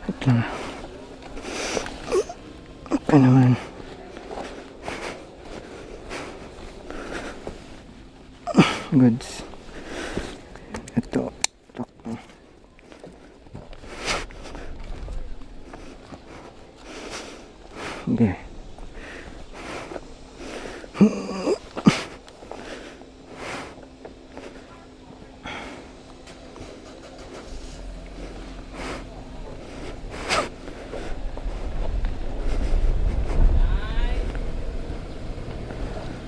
Wait lang. Okay naman. Goods. Ito. Okay.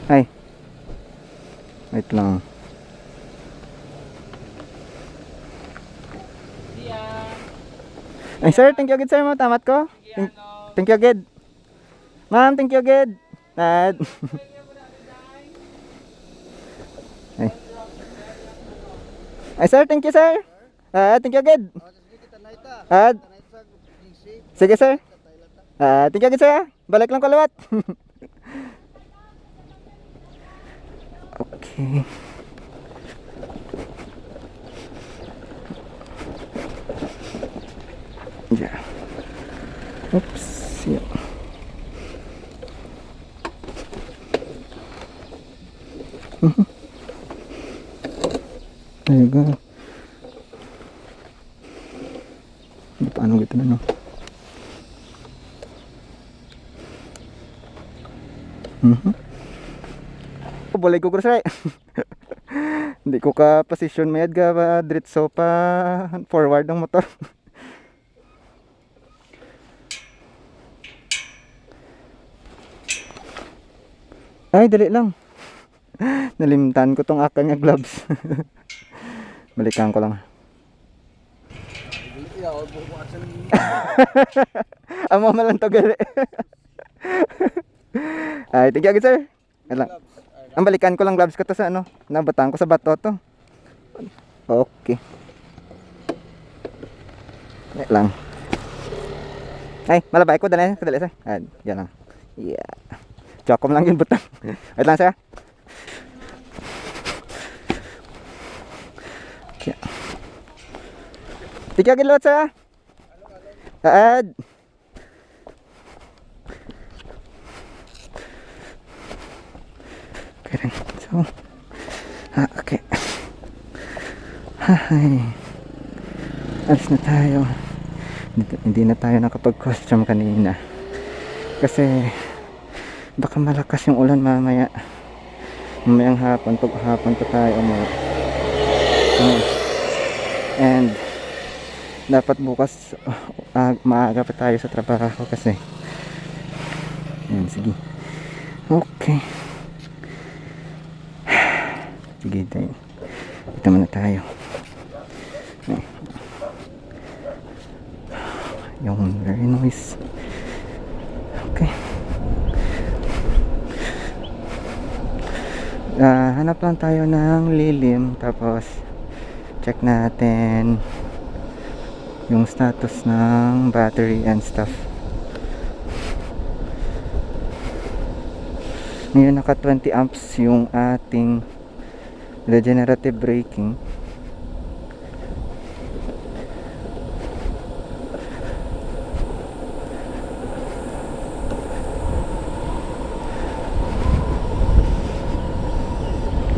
Ay. Wait lang. Ay sir, thank you agad sir mo. Tamat ko. Thank you agad. Ma'am, thank you agad. Tad. Ay. Ay sir, thank you sir. Thank you agad. Sige sir. Thank you agad sir. Balik lang ko lawat. Okay. Yeah. Oops. Yeah. There you go. Paano gitu na no? Boleh ko kursa. Hindi ko ka position mayad ga ba diretso pa forward ng motor. Ay, dali lang. Nalimtan ko tong aking gloves. Balikan ko lang. Amo malang to gali. Ay, thank you agad sir. Lang. Ang balikan ko lang gloves ko to sa ano, nabatan ko sa bato to. Okay. Lang. Ay, malabay ko dali sir. Ay, yan lang. Yeah. Chokom lang yung butang. Wait lang sir. Yeah. Thank you agad lot sir. Aad. Okay. So, okay. Hi. Alis na tayo. Hindi na tayo nakapag-costume kanina. Kasi baka malakas yung ulan mamaya. Mamayang hapon, paghapon pa tayo umuwi. And dapat bukas maaga pa tayo sa trabaho kasi. Yan, sige. Okay. Sige tayo. Ito muna tayo. Yung very noise. Okay. Hanap lang tayo ng lilim. Tapos check natin yung status ng battery and stuff. Ngayon naka 20 amps yung ating regenerative braking.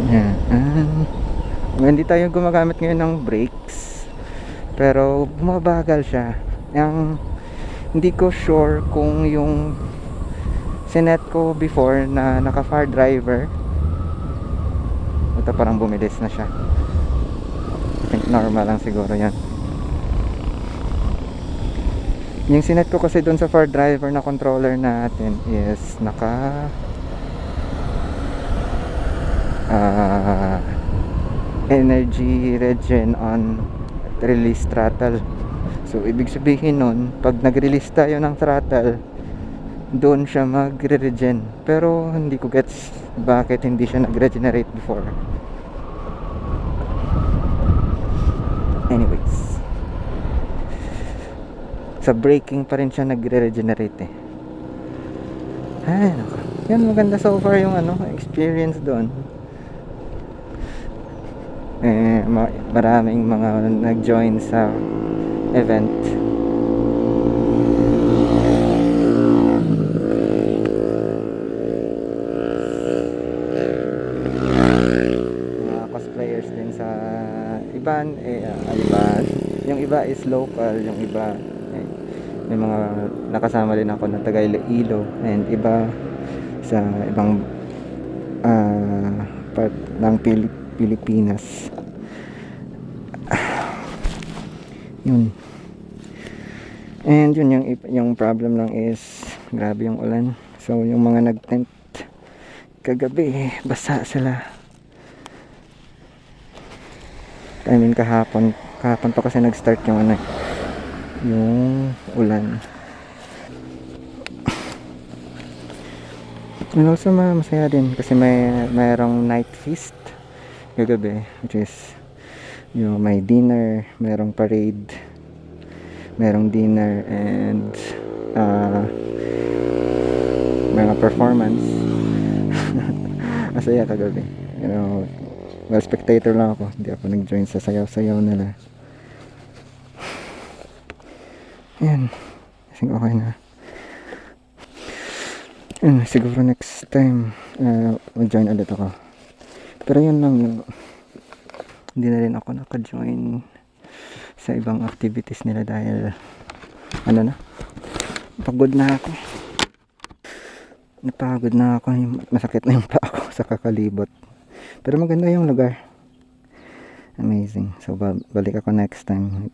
Yan. Hindi tayo gumagamit ngayon ng brakes, pero bumabagal siya. Yung hindi ko sure kung yung sinet ko before na naka far driver, ito parang bumilis na siya. I think normal lang siguro yan. Yung sinet ko kasi dun sa far driver na controller natin is naka energy regen on release throttle. So ibig sabihin nun, pag nag-release tayo ng throttle, doon siya magre-regen. Pero hindi ko gets bakit hindi siya nag-regenerate before. Anyways, sa braking pa rin siya nagre-regenerate eh. Ay, nako. Yan, maganda so far yung experience doon. Maraming mga nag-join sa event. iba is local, yung iba may mga nakasama din ako na taga Iloilo, and iba sa ibang part ng Pilipinas. Yun. And yun, yung problem lang is grabe yung ulan. So yung mga nag-tent kagabi, basa sila. I mean kahapon pa kasi nag-start yung yung ulan. And also masaya din kasi mayroong night feast kagabi, which is may dinner, mayroong parade, mayroong dinner, and mga performance. Masaya kagabi. Well, spectator lang ako, hindi ako nag-join sa sayaw-sayaw nila. Yan, I think okay na. Yan, siguro next time mag-join ulit ako. Pero yun lang, hindi na rin ako naka-join sa ibang activities nila dahil pagod na ako. Napagod na ako, masakit na yung paa ko sa kakalibot. Pero maganda yung lugar, amazing. So balik ako next time.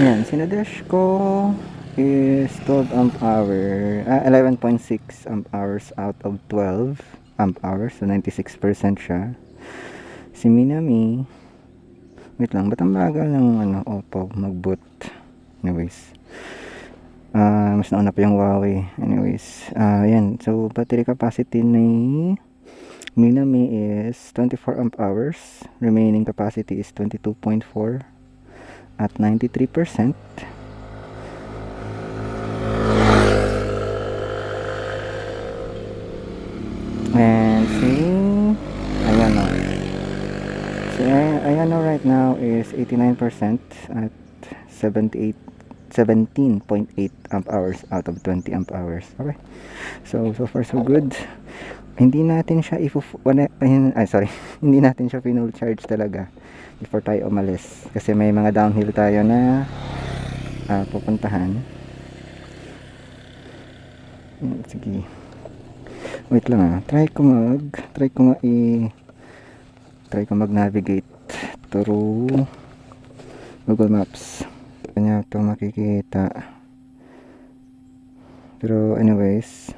Yan, sinadesh ko is 12 amp hour, 11.6 amp hours out of 12 amp hours, so 96% siya. Si Minami, wait lang, ba't ang bagal ng Oppo mag-boot? Anyways, mas nauna pa yung Huawei. Anyways, yan, so battery capacity ni Minami is 24 amp hours, remaining capacity is 22.4 at 93%. And Ayano right now is 89% at 17.8 amp hours out of 20 amp hours. Okay, so far so good. Hindi natin siya hindi natin siya full charge talaga before tayo umalis kasi may mga downhill tayo na pupuntahan. Sige, wait lang, try ko mag-navigate through Google Maps. Kanya ito makikita. Pero anyways,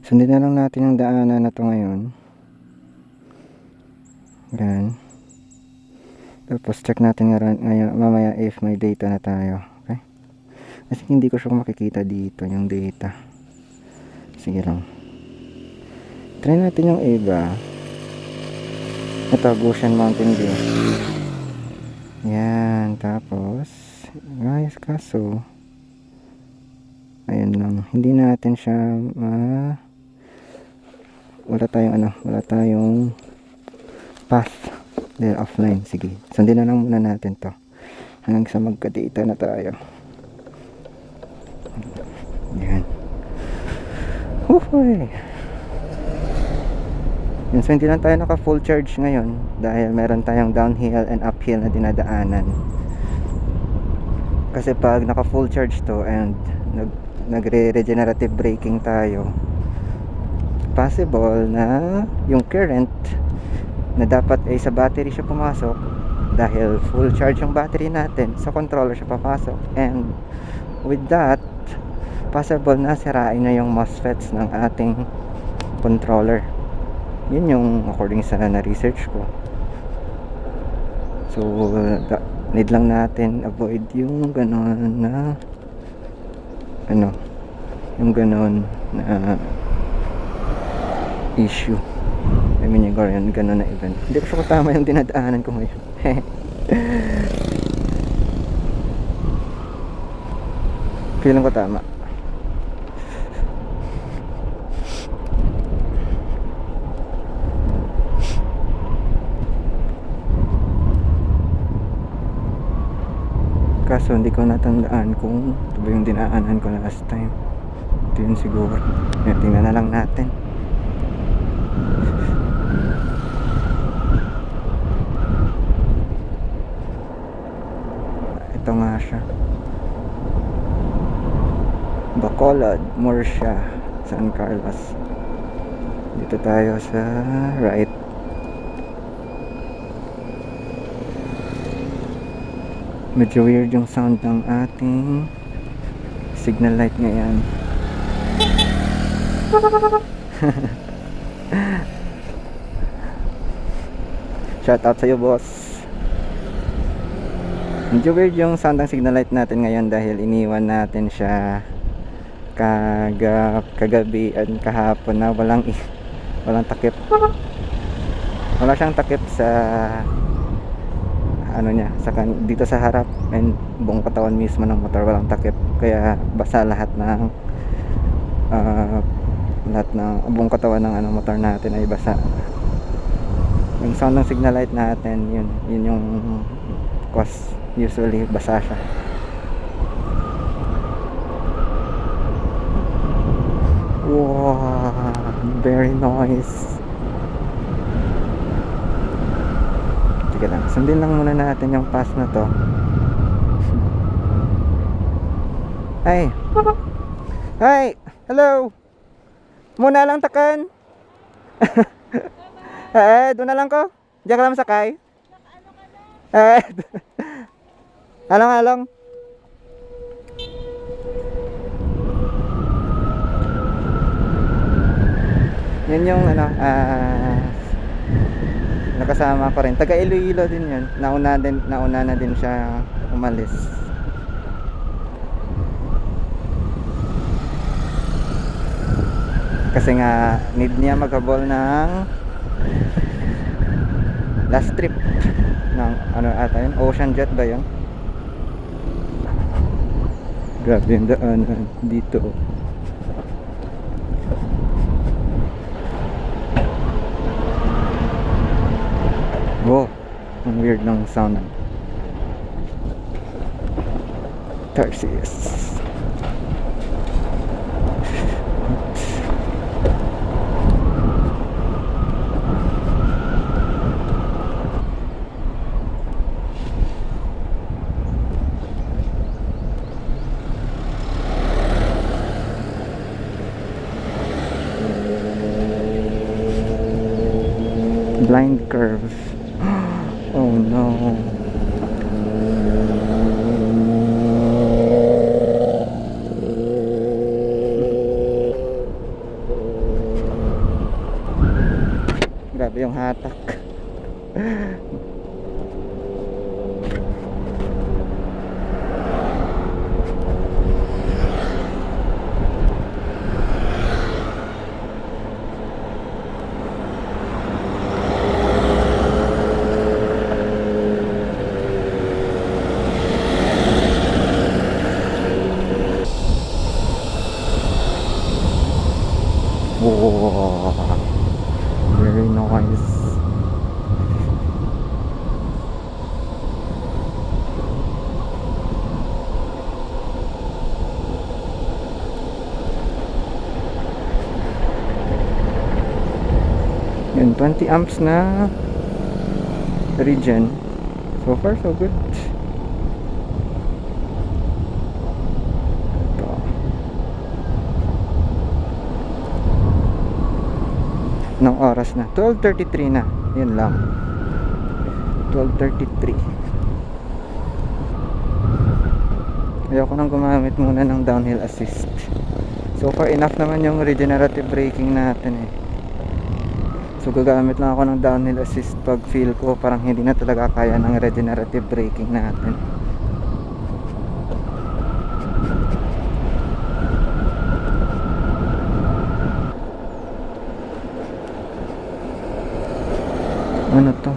sundin na lang natin yung daanan na ito ngayon. Yan. Tapos check natin ngayon mamaya if may data na tayo. Okay? Kasi hindi ko siya makikita dito yung data. Sige lang. Try natin yung iba. Ito, Goshen Mountain View. Yan. Tapos guys, kaso ayun lang, hindi natin siya wala tayong path dahil offline. Sige, sundin na lang muna natin to hanggang sa magka-data na tayo. Yan. Huhuy. Yan, so hindi lang tayo naka full charge ngayon dahil meron tayong downhill and uphill na dinadaanan. Kasi pag naka full charge to and nagre-regenerative braking tayo, possible na yung current na dapat ay sa battery siya pumasok, dahil full charge yung battery natin, sa controller siya papasok, and with that possible na sirain na yung MOSFETs ng ating controller. Yun yung according sa na-research ko. So need lang natin avoid yung ganon na yung ganon na issue. I mean yung ganon na event. Hindi ko sure kung tama yung dinadaanan ko ngayon. Feeling ko tama. Kaso hindi ko natandaan kung ito ba yung dinaanan ko last time. Ito yun siguro. Tingnan na lang natin. Ito nga siya. Bacolod, Murcia, San Carlos. Dito tayo sa right. Medyo weird yung sound ng ating signal light ngayon. Shout out sa'yo, boss. Medyo weird yung sound ng signal light natin ngayon dahil iniwan natin siya kagabi at kahapon na walang takip. Wala siyang takip sa ano niya, dito sa harap and buong katawan mismo ng motor walang takip. Kaya basa lahat ng buong katawan ng motor natin ay basa. Yung sound ng signal light natin, yun yung cause, usually basa siya. Wow, very nice. Sige lang, sundin lang muna natin yung pass na to. Hi. Hi, hello. Muna lang takan. Doon na lang ko. Diyan ka lang sakay. Along. Yan yung nakasama ko rin. Taga Iloilo din yun. Nauna na din siya umalis. Kasi nga need niya maghabol ng last trip ng ata yun, Ocean Jet ba yun? Grabe yung daanan dito. Wow, ang weird ng sound. Tarsius. Blind curve. Oh no. Grabe yung hatak. Wow, very nice. Yun, 20 amps na regen. So far so good. Ng oras na 12:33 na, yun lang. 12:33. Ayoko nang gumamit muna ng downhill assist. So far enough naman yung regenerative braking natin eh. So gagamit lang ako ng downhill assist pag feel ko parang hindi na talaga kaya ng regenerative braking natin. Ano to?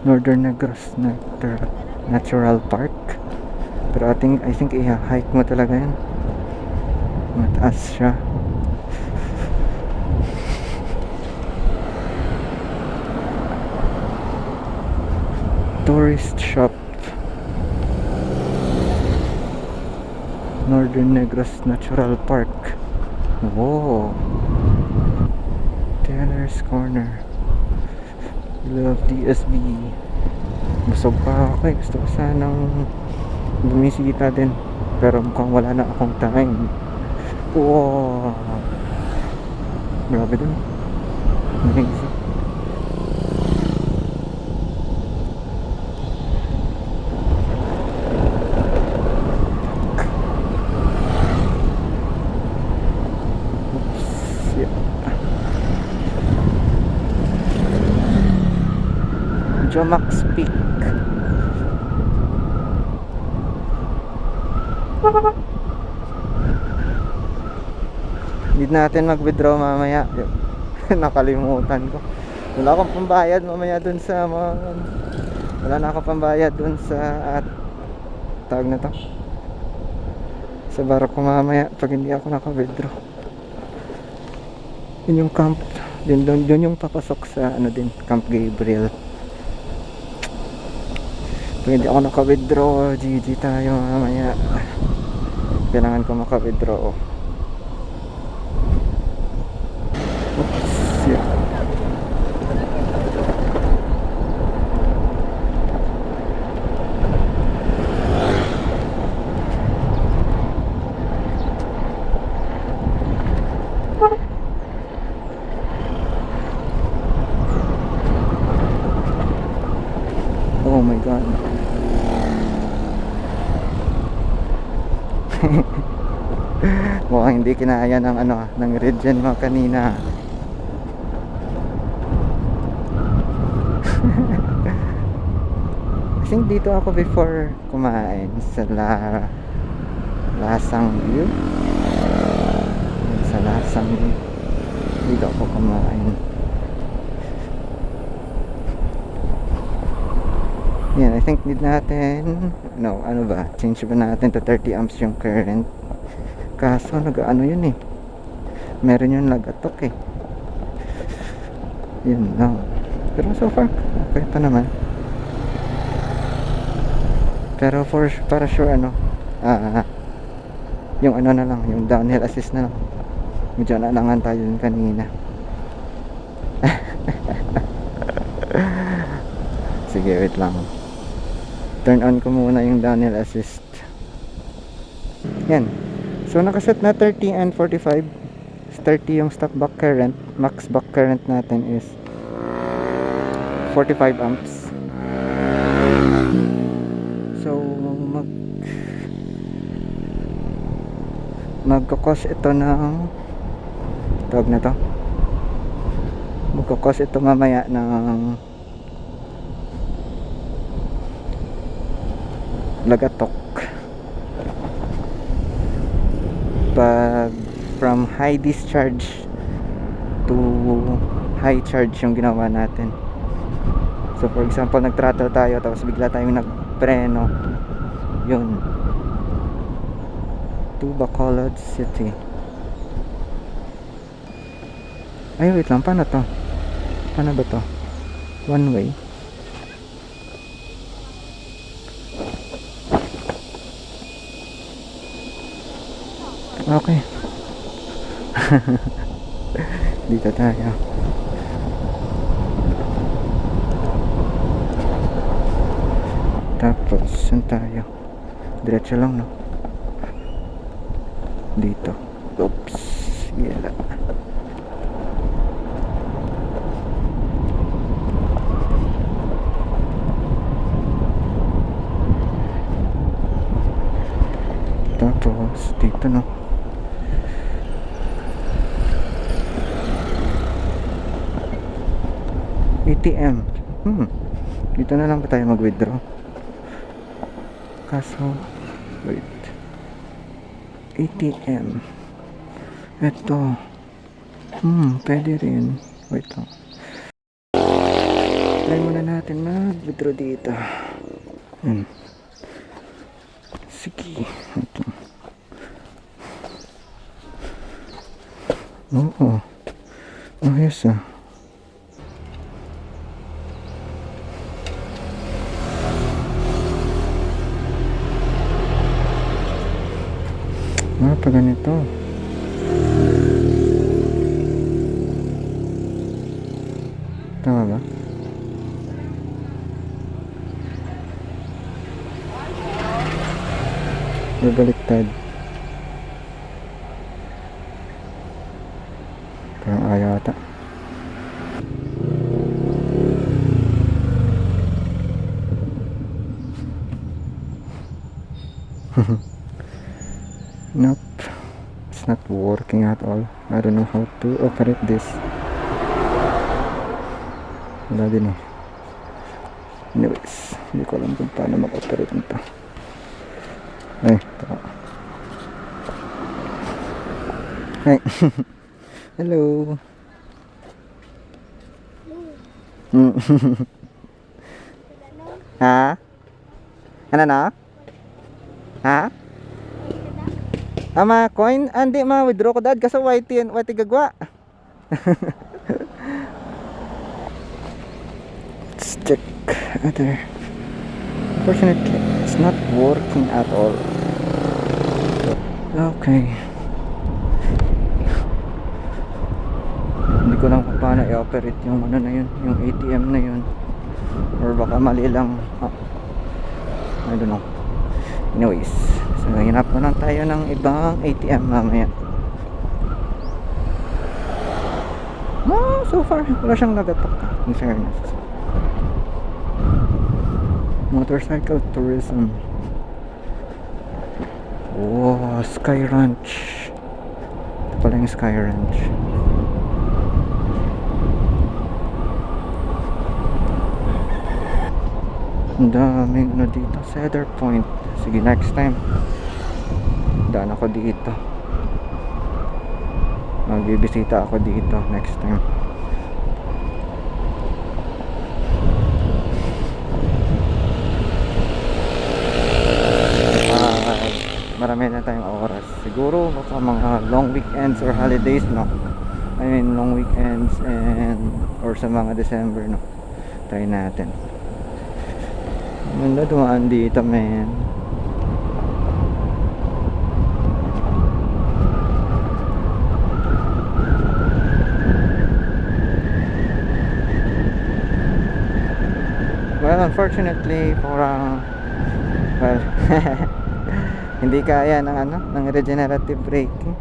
Northern Negros Natural Park. Pero I think i-hike mo talaga yan. Mataas siya. Tourist shop. Northern Negros Natural Park. Wow. Taylor's Corner. Love DSB. Busog pa ako eh. Gusto ko sanang bumisita din. Pero mukhang wala na akong time. Wow, grabe din. Amazing. Oops, yeah. Jomax Peak. Need natin mag-withdraw mamaya. Nakalimutan ko. Wala akong pambayad mamaya dun sa mga... Wala na akong pambayad dun sa tawag na to, sa barko mamaya pag hindi ako naka-withdraw. Yun yung camp. Dun yung papasok sa ano din, Camp Gabriel. Pag hindi ako naka-withdraw, GG tayo mamaya. Kailangan ko maka-withdraw. Oops, yeah. Oh my god. Mukhang hindi kinaya ng ano, ng Regent mo kanina. I think dito ako before kumain sa Lasang View. Sa Lasang View dito ako kumain. Yan, I think need natin, no, ano ba, change ba natin to 30 amps yung current. Kaso nag-ano yun eh, meron yung nag-atok eh. Yun no. Pero so far okay pa naman. Pero para sure ano, yung ano na lang, yung downhill assist na lang. Medyo naalangan tayo dun kanina. Sige, wait lang. Turn on ko muna yung downhill assist. Yan. So nakaset na 30 and 45. 30 yung stock back current. Max back current natin is 45 amps. So magkakos ito ng tawag na to. Magkakos ito mamaya ng lagatok pag from high discharge to high charge yung ginawa natin. So for example, nag-throttle tayo tapos bigla tayong nagpreno, yun, to Bacolod City. Ay wait lang, paano to? Paano ba to? One way. Okay. Dito tayo. Tapos, saan tayo? Diretso lang, no? Dito. Oops. Yeah. Tapos, dito, no? ATM. Dito na lang ba tayo mag-withdraw? Kaso, wait. ATM. Ito. Pwede rin. Wait lang. Try muna natin mag-withdraw dito. Sige. Ito. Oo. Ayos ah. Pa ganito. Tama ba? Babaliktad. Parang ayaw ata. Nope. It's not working at all. I don't know how to operate this. Wala din eh. Anyways, hindi ko alam kung paano mag-operate nito. Ay, ito. Hi. Hello. Ha? Ano na? Ha? Ama, coin? Andi ma-withdraw ko dad kasi white gagwa. Let's check other. Unfortunately, it's not working at all. Okay. Hindi ko lang kung paano i-operate yung ano na yun, yung ATM na yun. Or baka mali lang. I don't know. Anyways, so hinap ko lang tayo ng ibang ATM mamaya. So far wala siyang nagatok, in fairness. Motorcycle tourism. Oh, Sky Ranch. Ito pala yung Sky Ranch. Ang daming ano dito, Cedar Point. Sige, next time daan ako dito, magbibisita ako dito next time. Marami na tayong oras siguro, baka mga long weekends or holidays, no? I mean long weekends and or sa mga December, no? Try natin. Ganda dumaan dito, man. Well, unfortunately, parang well, hindi kaya ng ano, ng regenerative braking.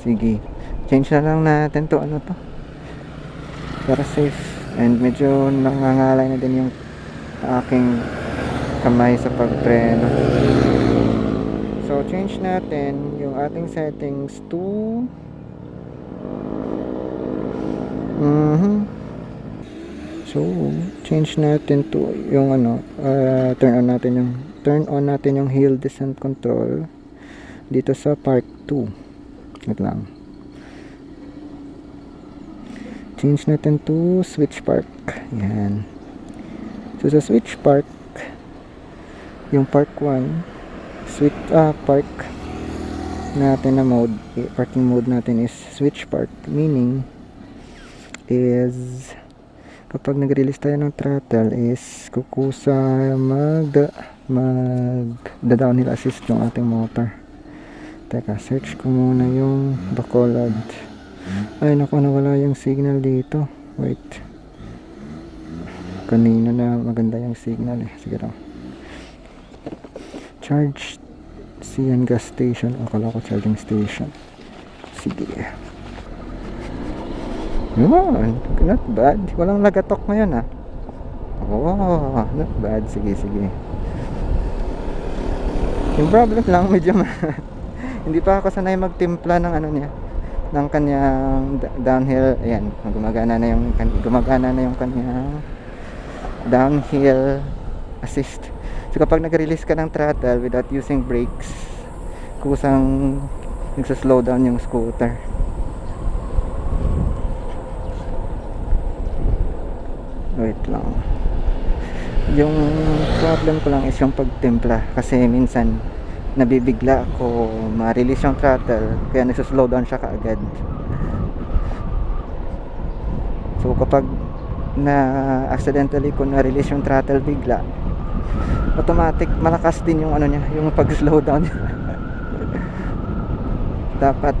Sige, change na lang natin to, ano to, para safe. And medyo nangangalay na din yung aking kamay sa pagpreno. So change natin yung ating settings to so change natin to yung ano, turn on natin yung hill descent control dito sa park 2. Wait lang. Change natin to switch park. Yan. So sa switch park, yung park 1, switch park natin na mode, parking mode natin is switch park, meaning is kapag nag-release tayo ng throttle is kukusa mag-downhill assist yung ating motor. Teka, search ko muna yung Bacolod. Ay naku, nawala yung signal dito. Wait, kanina na maganda yung signal eh. Sige lang. Charge CN gas station. Akala ko charging station. Sige. Yun, not bad. Walang nagatok ngayon, ah. Oh, not bad. Sige. Yung problem lang, medyo hindi pa ako sanay magtimpla ng ano niya, ng kanyang downhill. Ayan, gumagana na yung kanyang downhill assist. So kapag nag-release ka ng throttle without using brakes, kusang nagsa-slow down yung scooter. Wait lang. Yung problem ko lang is yung pagtimpla, kasi minsan nabibigla ako ma-release yung throttle, kaya nagsa-slow down siya kaagad. So kapag na accidentally ko na-release yung throttle bigla, automatic malakas din yung ano niya, yung pag-slow down. Dapat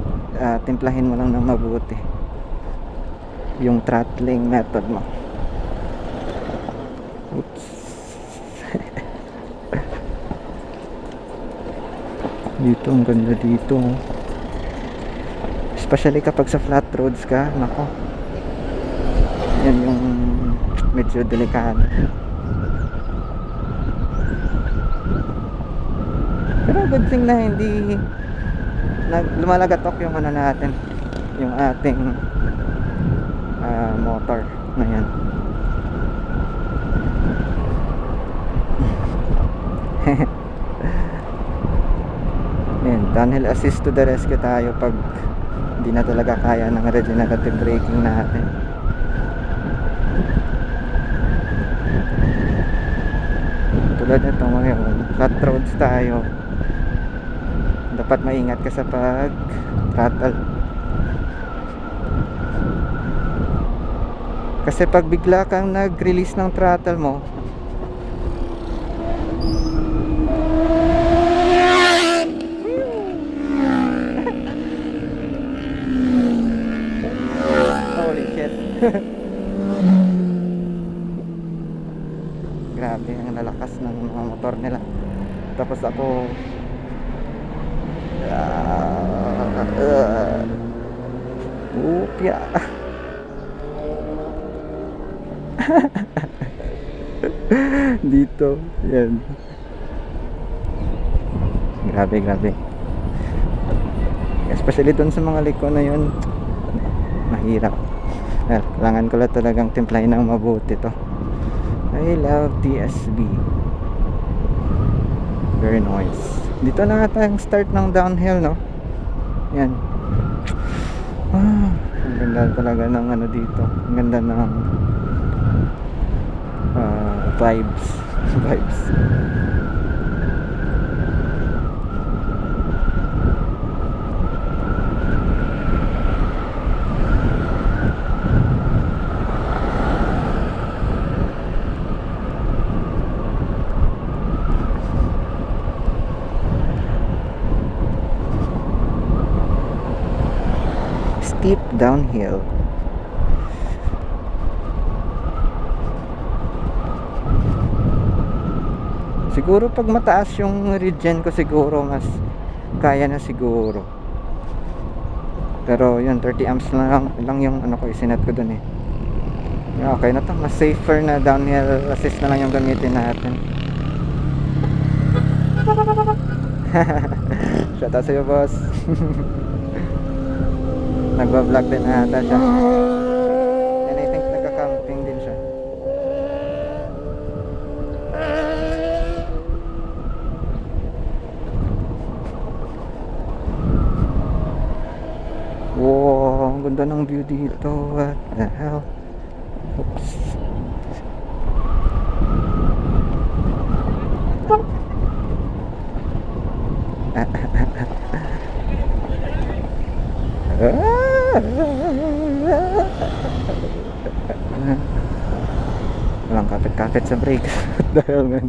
timplahin mo lang ng mabuti yung throttling method mo. Dito, ang ganda dito. Especially kapag sa flat roads ka, nako. Yan yung medyo delikado. Pero good thing na hindi lumalagatok yung ano natin, yung ating motor na yan. Yan, downhill assist to the rescue tayo pag hindi na talaga kaya ng regenerative braking natin. Tulad nito ngayon, flat roads tayo, dapat maingat ka sa pag throttle, kasi pag bigla kang nag-release ng throttle mo, holy shit. Grabe ang lalakas ng mga motor nila. Tapos ako upya. Dito yan, grabe, especially dun sa mga liko na yun, mahirap. Well, kailangan ko lang talagang timplahin ng mabuti to. I love TSB, very nice. Dito na ata yung start ng downhill, no? Yan. Ang ganda talaga ng ano dito. Ang ganda ng vibes. Vibes. Steep downhill. Siguro pag mataas yung regen ko, siguro mas kaya na siguro. Pero yun, 30 amps na lang yung ano ko, isinet ko dun eh. Okay na to, mas safer na downhill assist na lang yung gamitin natin. Shout out sa'yo, boss. Nagba-vlog din ata siya. And I think nagka-camping din siya. Wow, ang ganda ng view dito. What the hell? Oops. Walang kapit-kapit sa brakes. Dahil man,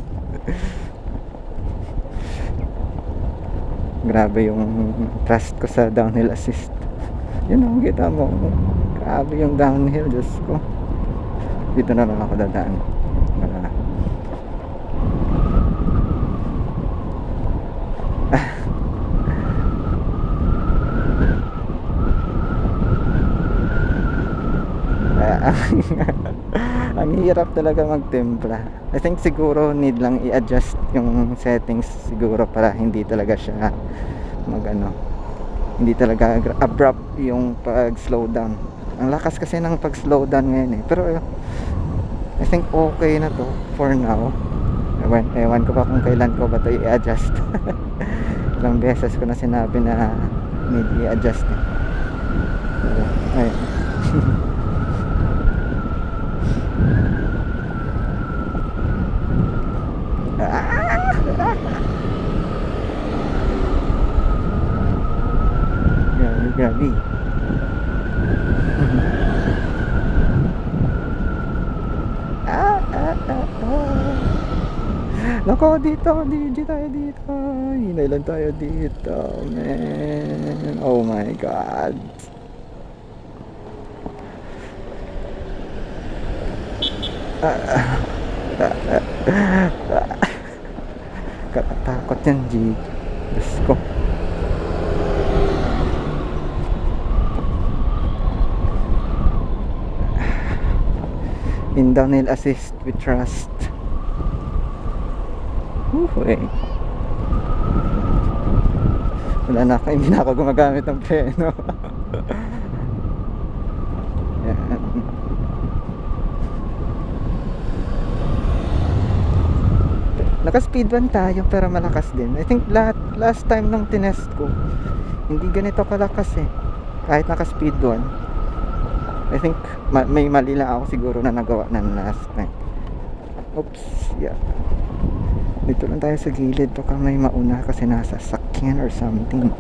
grabe yung trust ko sa downhill assist. Yun ang kita mo, grabe yung downhill. Diyos ko, dito na lang ako dadaan. Ang hirap talaga magtimpla. I think siguro need lang i-adjust yung settings siguro para hindi talaga siya magano, hindi talaga abrupt yung pag slow down. Ang lakas kasi ng pag slow down ngayon eh. Pero I think okay na to for now. Ewan ko pa kung kailan ko ba to i-adjust. Ilang beses ko na sinabi na need i-adjust eh. Ayun. Grabe. Nako, dito tayo dito. Hinay lang tayo dito, man. Oh my god. Katatakot yan, G. Diyos ko. In downhill assist we trust. Okay. Wala na ako, hindi na ako gumagamit ng preno. Yan. Naka-speed 1 tayo pero malakas din. I think last time nung tinest ko, hindi ganito kalakas eh. Kahit naka-speed 1. I think may mali lang ako siguro na nagawa na last time. Oops, yeah. Dito lang tayo sa gilid, baka may mauna kasi nasa sakyan or something.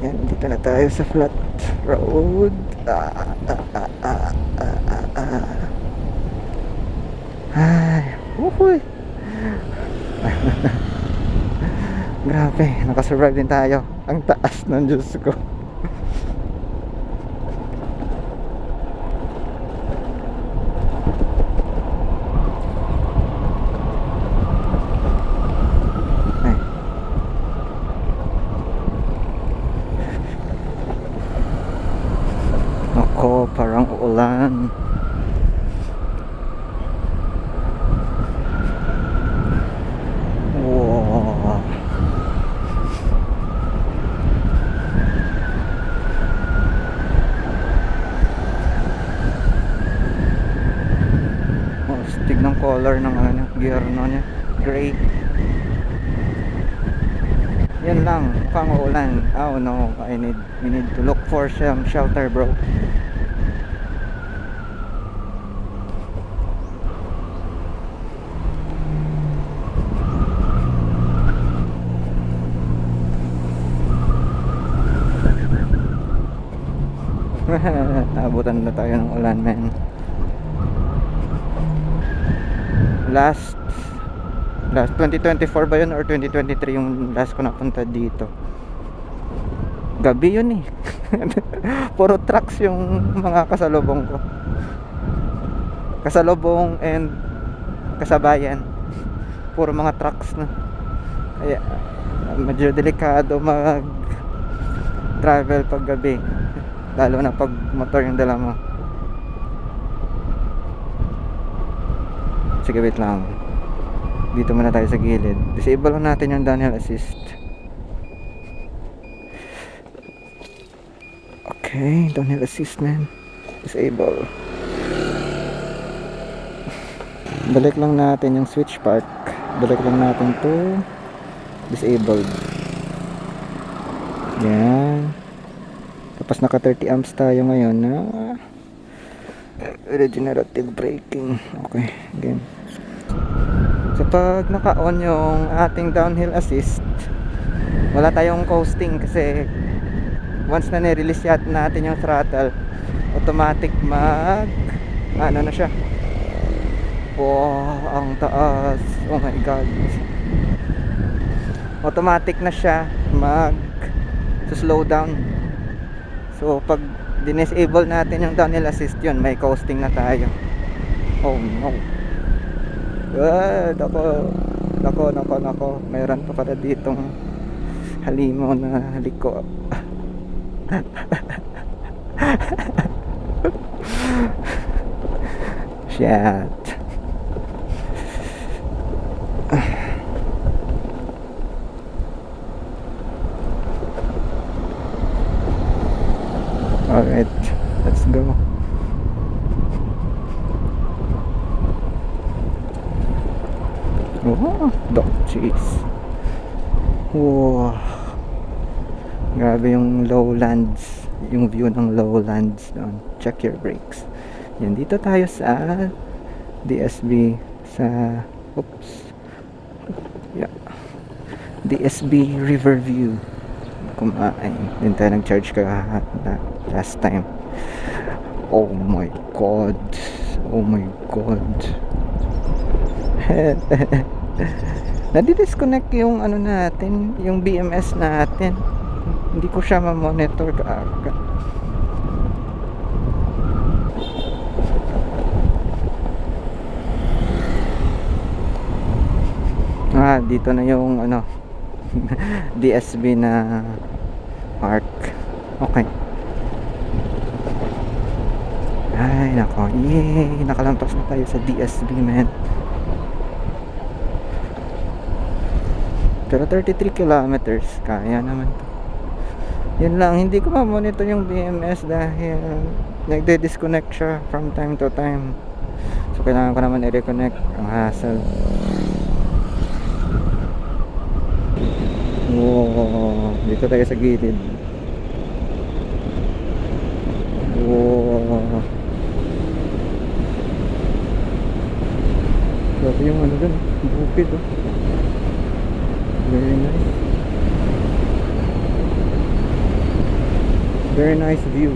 Yan, dito na tayo sa flat road. Ay, uhuy. Grabe, nakasurvive din tayo. Ang taas ng Diyos ko. Ako, parang ulan. Wow. Oh, stig ng color ng ano, gear niya. Gray. Yan lang, mukhang uulan. Oh no, we need to look for some shelter, bro. Abutan na tayo ng ulan, man. Last 2024 ba yun or 2023 yung last ko napunta dito? Gabi yun eh. Puro trucks yung mga kasalubong ko. Kasalubong and kasabayan. Puro mga trucks na. Kaya medyo delikado mag travel pag gabi. Lalo na pag motor yung dala mo. Sige, wait lang. Dito muna tayo sa gilid. Disable lang natin yung downhill assist. Okay, downhill assist, man. Disable. Balik lang natin yung switch park. Balik lang natin to disabled. Yan. Tapos naka 30 amps tayo ngayon na regenerative braking. Okay, again. So pag naka-on yung ating downhill assist, wala tayong coasting kasi once na nirelease natin yung throttle, automatic ano na siya. Wow, ang taas. Oh my god. Automatic na siya slow down. So pag disable natin yung downhill assist, yun, may coasting na tayo. Oh no. Nako. Mayroon pa pala ditong halimaw na liko. Shit. Alright, let's go. Oh, dog cheese. Wow. Grabe yung lowlands, yung view ng lowlands doon. Check your brakes. Yan, dito tayo sa DSB sa DSB Riverview. Kumain din tayo, nag-charge ka last time. Oh my god. Nadi-disconnect yung ano natin, yung BMS natin. Hindi ko siya ma-monitor kaagad. Dito na yung ano DSB na park. Okay. Ay nako, yay, nakalampas na tayo sa DSB, man. Pero 33 kilometers kaya naman to. Yun lang, hindi ko ma-monitor yung BMS dahil nagde-disconnect siya from time to time. So kailangan ko naman i-reconnect. Ang hassle. Wow, dito tayo sa gilid. Wow, grabe yung ano dun, bukid oh. Very nice. Very nice view.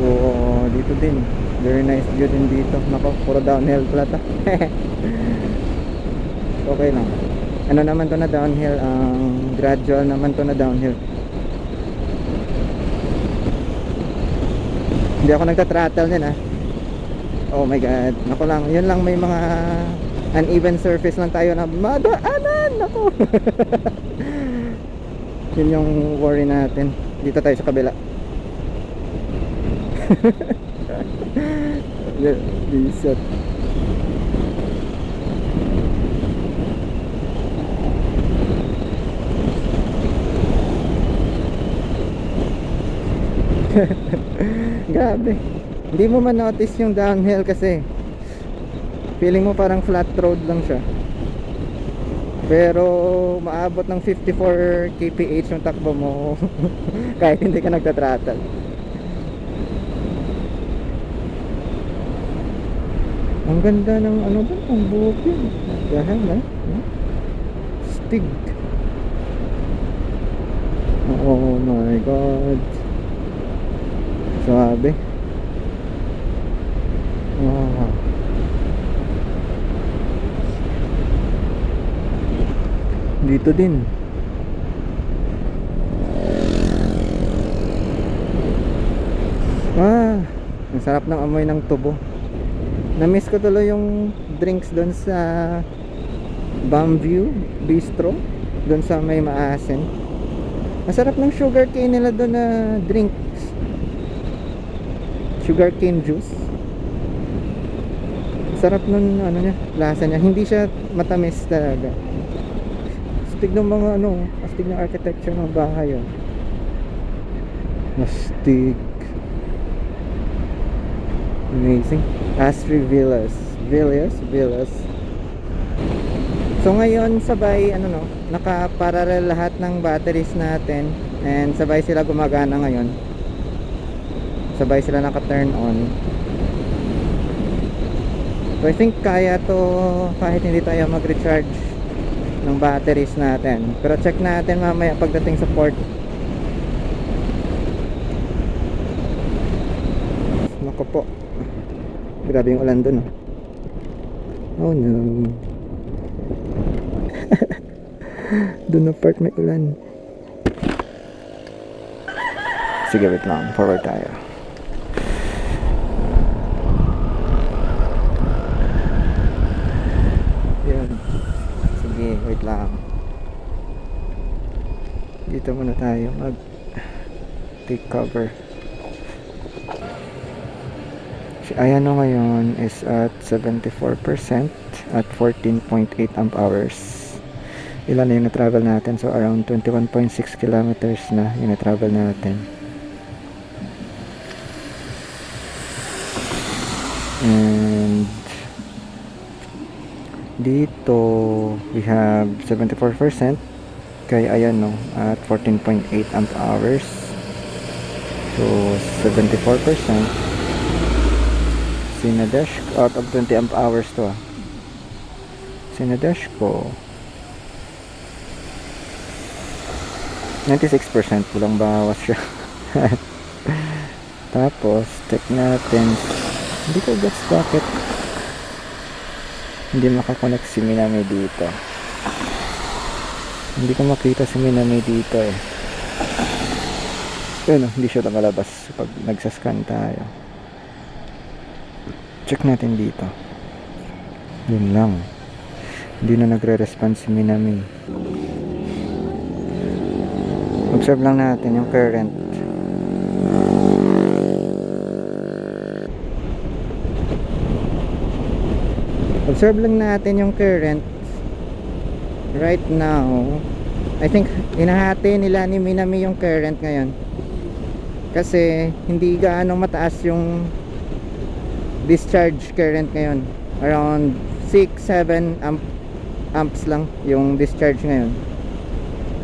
Oh, dito din. Very nice view din dito. Nako, puro downhill pala to. Okay lang. Ano naman to na downhill? Gradual naman to na downhill. Hindi ako nagta-throttle din ah. Oh my god. Nako lang. Yun lang, may mga uneven surface lang tayo na madaanan. Nako. Yun yung worry natin. Dito tayo sa kabila. Reset. Grabe. Hindi mo man notice yung downhill kasi feeling mo parang flat road lang siya. Pero maabot ng 54 kph yung takbo mo kahit hindi ka nagta-throttle. Ang ganda ng ano ba? Ang bukid. Dahil na. Stig. Oh my god. Sabi. Wow. Dito din. Ang sarap ng amoy ng tubo. Na-miss ko tuloy yung drinks doon sa Bamboo Bistro, doon sa may Maasin. Masarap ng sugarcane nila doon na drinks. Sugarcane juice. Sarap nun ano niya, lasa niya. Hindi siya matamis talaga. Astig ng mga ano, astig ng architecture ng bahay oh. Astig. Amazing. Asri Villas. So ngayon sabay ano no, naka-parallel lahat ng batteries natin and sabay sila gumagana ngayon. Sabay sila naka-turn on. So I think kaya to kahit hindi tayo mag-recharge ng batteries natin. Pero check natin mamaya pagdating sa port. Naku po. Grabe yung ulan dun oh. Oh no. Doon na part may ulan. Sige, wait lang. Forward tayo. Yan. Sige, wait lang. Dito muna tayo mag take cover. Ayan o ngayon is at 74% at 14.8 amp hours. Ilan na yung na-travel natin? So around 21.6 kilometers na yung na-travel natin. And dito we have 74%. Kaya ayan no, at 14.8 amp hours. So 74%. Sinadesh out of 20 amp hours to Sinadesh ko 96%, kulang bawas siya. Tapos check natin, hindi ko gets bakit hindi makakonect si Minami dito. Hindi ko makita si Minami dito eh. Yun, hindi siya lumalabas pag nagsascan tayo. Check natin dito. Yun lang. Hindi na nagre-respond si Minami. Observe lang natin yung current. observe lang natin yung current right now. I think inahati nila ni Minami yung current ngayon kasi hindi gaano mataas yung discharge current ngayon. Around 6-7 amps lang yung discharge ngayon.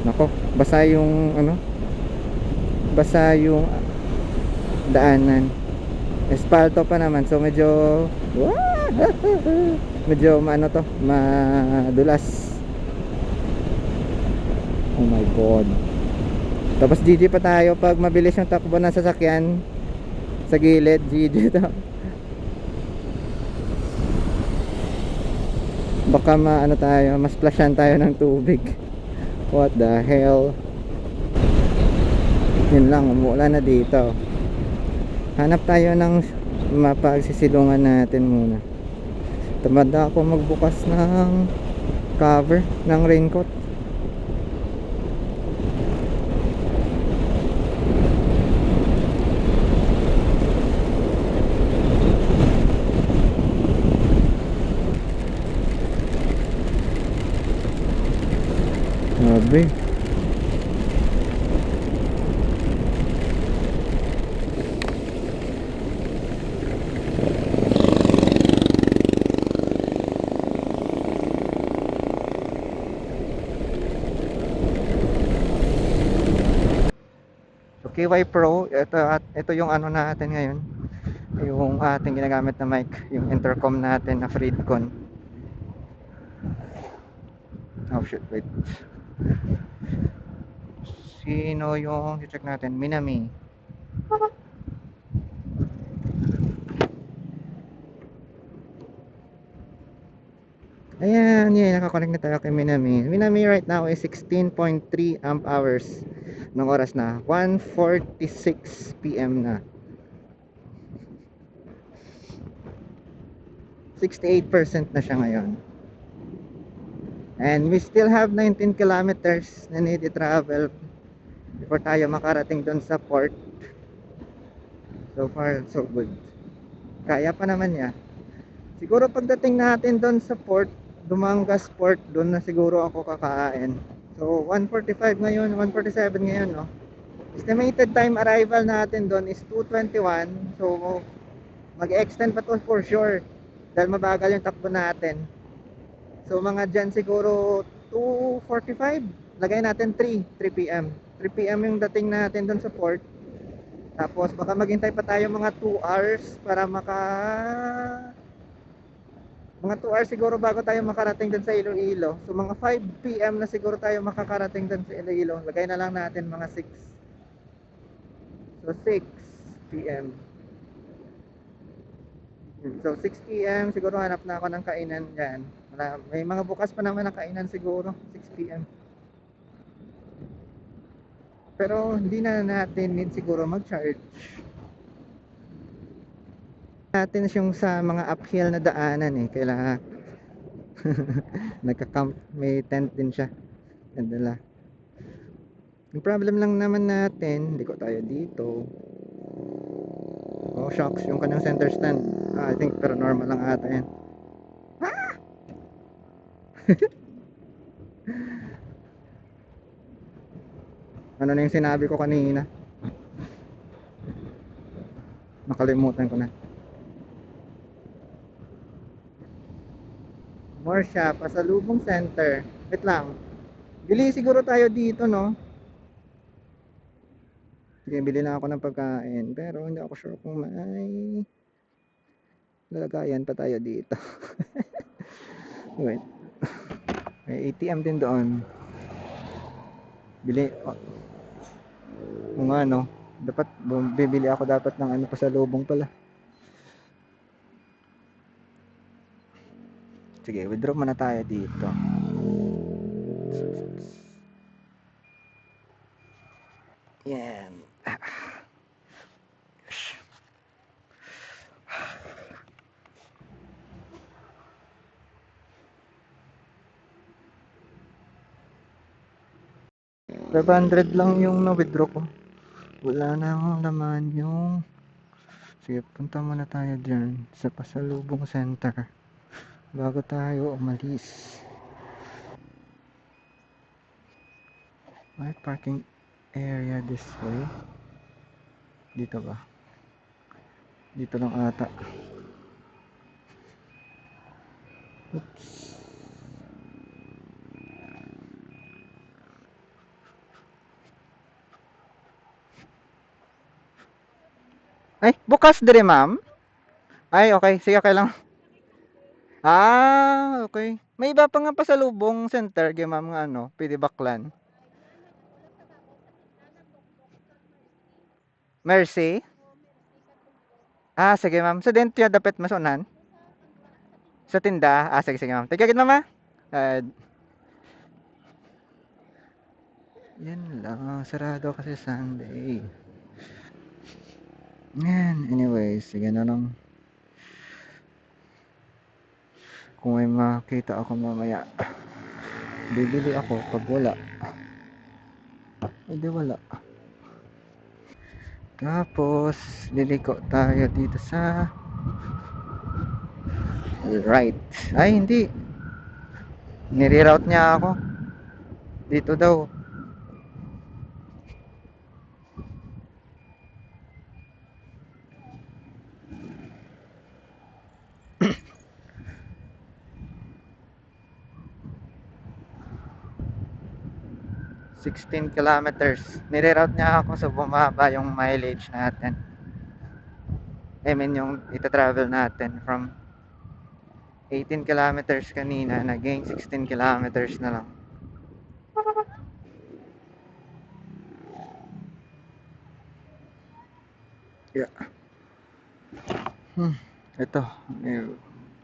Nako, basa yung basa yung daanan. Espalto pa naman, so medyo medyo madulas. Oh my god. Tapos GG pa tayo pag mabilis yung takbo ng sasakyan sa gilid. GG to. Baka mas splashan tayo ng tubig. What the hell. Yun lang, umuulan na dito. Hanap tayo ng mapagsisilungan natin muna. Tamad ako magbukas ng cover ng raincoat. Grabe. KY Pro, ito yung natin ngayon, yung ating ginagamit na mic, yung intercom natin na Freedcon. Oh shit, wait. Sino yung check natin? Minami. Ayan, nakakonect na tayo kay Minami. Minami right now is 16.3 amp hours ng oras na 1:46 PM na. 68% na siya ngayon. And we still have 19 kilometers na need i-travel before tayo makarating doon sa port. So far, so good. Kaya pa naman niya. Siguro pagdating natin doon sa port, Dumangas Port, doon na siguro ako kakain. So 1:45 ngayon, 1:47 ngayon, no? Estimated time arrival natin doon is 2:21. So mag-extend pa to for sure dahil mabagal yung takbo natin. So mga dyan siguro 2:45. Lagay natin 3 PM. 3 PM yung dating natin doon sa port. Tapos baka maghintay pa tayo mga 2 hours para mga 2 hours siguro bago tayo makarating dun sa Iloilo. So mga 5 PM na siguro tayo makakarating dun sa Iloilo. Lagay na lang natin mga 6. So 6 PM. So 6 PM siguro hanap na ako ng kainan dyan. May mga bukas pa naman ng kainan siguro 6 PM. Pero hindi na natin need siguro mag-charge. Natin yung sa mga uphill na daanan kailangan nagka-camp, may tent din siya nadala. Yung problem lang naman natin, hindi ko tayo dito. Oh shucks, yung kanyang center stand, I think pero normal lang ata yan. Ano na yung sinabi ko kanina, nakalimutan ko na. More shop, pasalubong center. Wait lang. Bili siguro tayo dito, no? Sige, bili na ako ng pagkain. Pero hindi ako sure kung may lalagayan pa tayo dito. Wait. May ATM din doon. Bili. Kung ano, dapat bibili ako dapat ng pasalubong pala. Sige, withdraw muna tayo dito. Yan. $500 lang yung na-withdraw ko. Wala na akong laman yung... Sige, punta muna tayo dyan sa pasalubong center. bago tayo umalis. May parking area this way. Dito ba? Dito lang ata. Oops. Ay, bukas dire, ma'am? Ay, okay. Sige, okay lang. Ah, okay. May iba pa nga pasalubong center, kay ma'am nga ano, pwede baklan. Mercy? Ah, sige ma'am. So, din tiya dapat masunan? Sa tinda? Ah, sige, sige ma'am. Tigagid mama? Uh, yan lang. Sarado kasi Sunday. Yan. Anyways, sige na lang. Kung may makita ako mamaya, bibili ako pag wala. Hindi wala. Tapos, liliko tayo dito sa right. Ay, hindi. Nire-route niya ako. Dito daw. 16 kilometers. Nire-route niya ako sa bumaba yung mileage natin. I mean yung ita-travel natin from 18 kilometers kanina, naging 16 kilometers na lang. Yeah. Ito,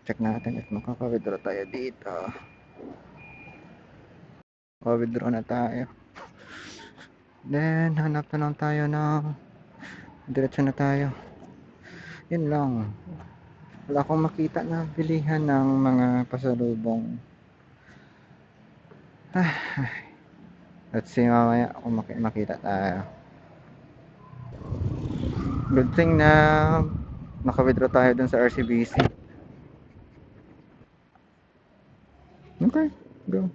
check natin if makaka-withdraw tayo dito. Withdraw na tayo. Then, hanap na lang tayo ng diretso na tayo. Yun lang. Wala akong makita na bilihan ng mga pasalubong. Let's see mamaya kung makita tayo. Good thing na naka-withdraw tayo dun sa RCBC. Okay, go.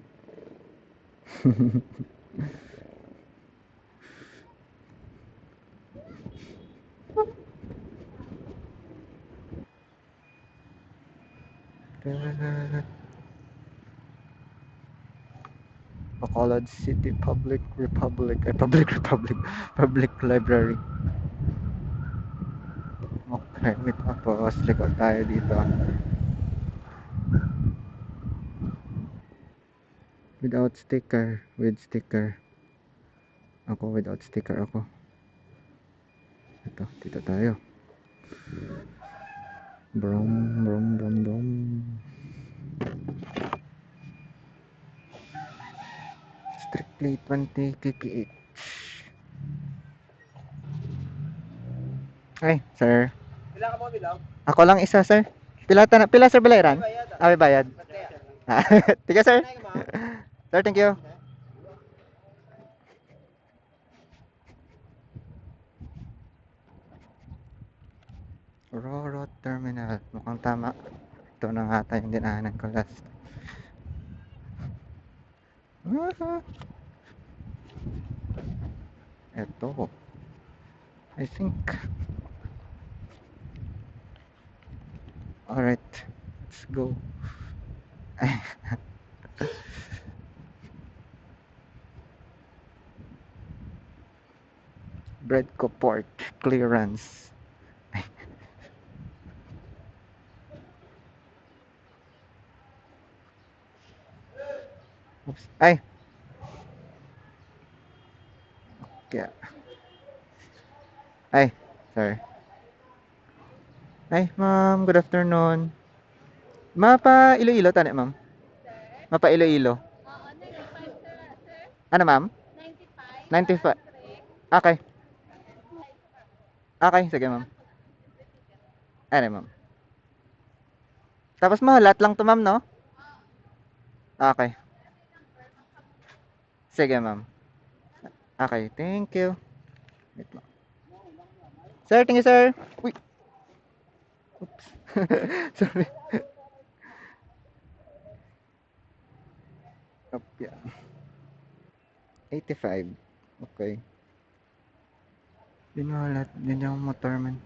Bacolod City Public Library. Okay, tapos likod tayo dito. Without sticker, with sticker. Ako without sticker ako. Ito, dito tayo. Brum, brum, brum, brum. Strictly 20 kph. Ay, sir. Pila ka mo bilang? Ako lang isa, sir. Pila sir balayran? Ah, may bayad. Tiga, sir. Sir, thank you. Roro Terminal. Mukhang tama. Ito na nga tayo yung dinaanan ko last. Ito. I think. Alright. Let's go. Breadco Port clearance. Oops. Ay. Kaya. Ay. Sorry. Ay, ma'am. Good afternoon. Mapa Iloilo tani, ma'am? Mapa Iloilo. Ano, ma'am? 95. Okay. Okay, sige, ma'am. Ano, ma'am? Tapos mahalat lang to, ma'am, no? Okay. Sige, ma'am. Okay, thank you. Wait lang. Sir, thank you, sir. Uy. Oops. Sorry. Up yan. 85. Okay. Dinalat. Yan yung motor man.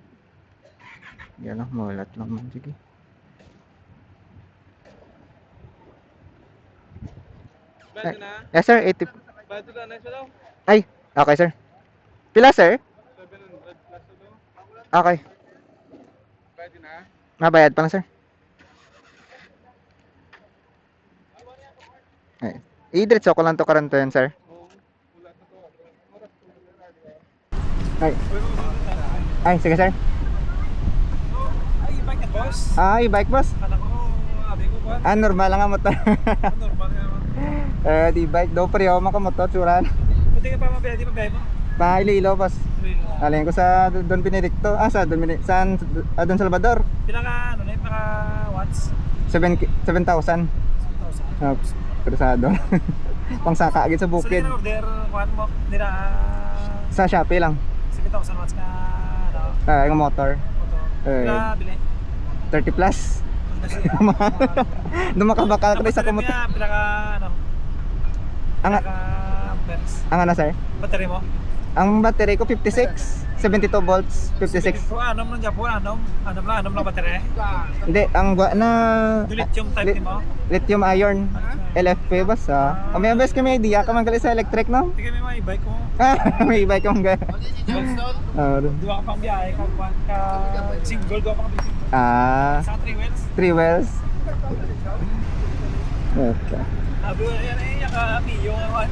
Yan lang, malat lang man. Sige. Ay, yes sir, 80. Ay, okay sir. Pila sir? Okay. Mabayad pa na sir. Ay. I-diretso ko lang to karanto yan sir. Ay. Ay, sige sir. Ay, bike na boss. Ay, bike boss. Kala ko, abi ko ba? Normal lang ang motor. Normal naman. Di bike daw pero ako motor tsuran. Hindi ka pa mabiyahe, di mabiyahe mo? Pa Iloilo boss. Alin ko sa Don Benedicto. Sa Don Benedicto. Don Salvador. Pinaka, ano na yung watts? 7,000. 7,000. Krusado. Pangsaka agad sa So, bukid. hindi na order, kuhan mo, nila Sa Shopee lang. 7,000 watts ka, ano, Yung motor. motor. Eh. Pila, bili. 30 plus. Dumakabaka ko sa kumotor. Pinaka, ano, Ang pinaka amperes. ang ano sir? Battery mo? Ang battery ko 56, 72 volts, 56. Anom lang Japon, anom lang battery. Hindi, ang na Lithium type mo? lithium iron LFP bas may bes kami idea ka man gali sa electric no? Hindi kami may bike ko. May bike kong ga. Dua ka pang biyahe, ka single, dua pa ka single. Sa 3 wheels. 3 wheels. Okay. Sabi ko, yan ay Mio nga.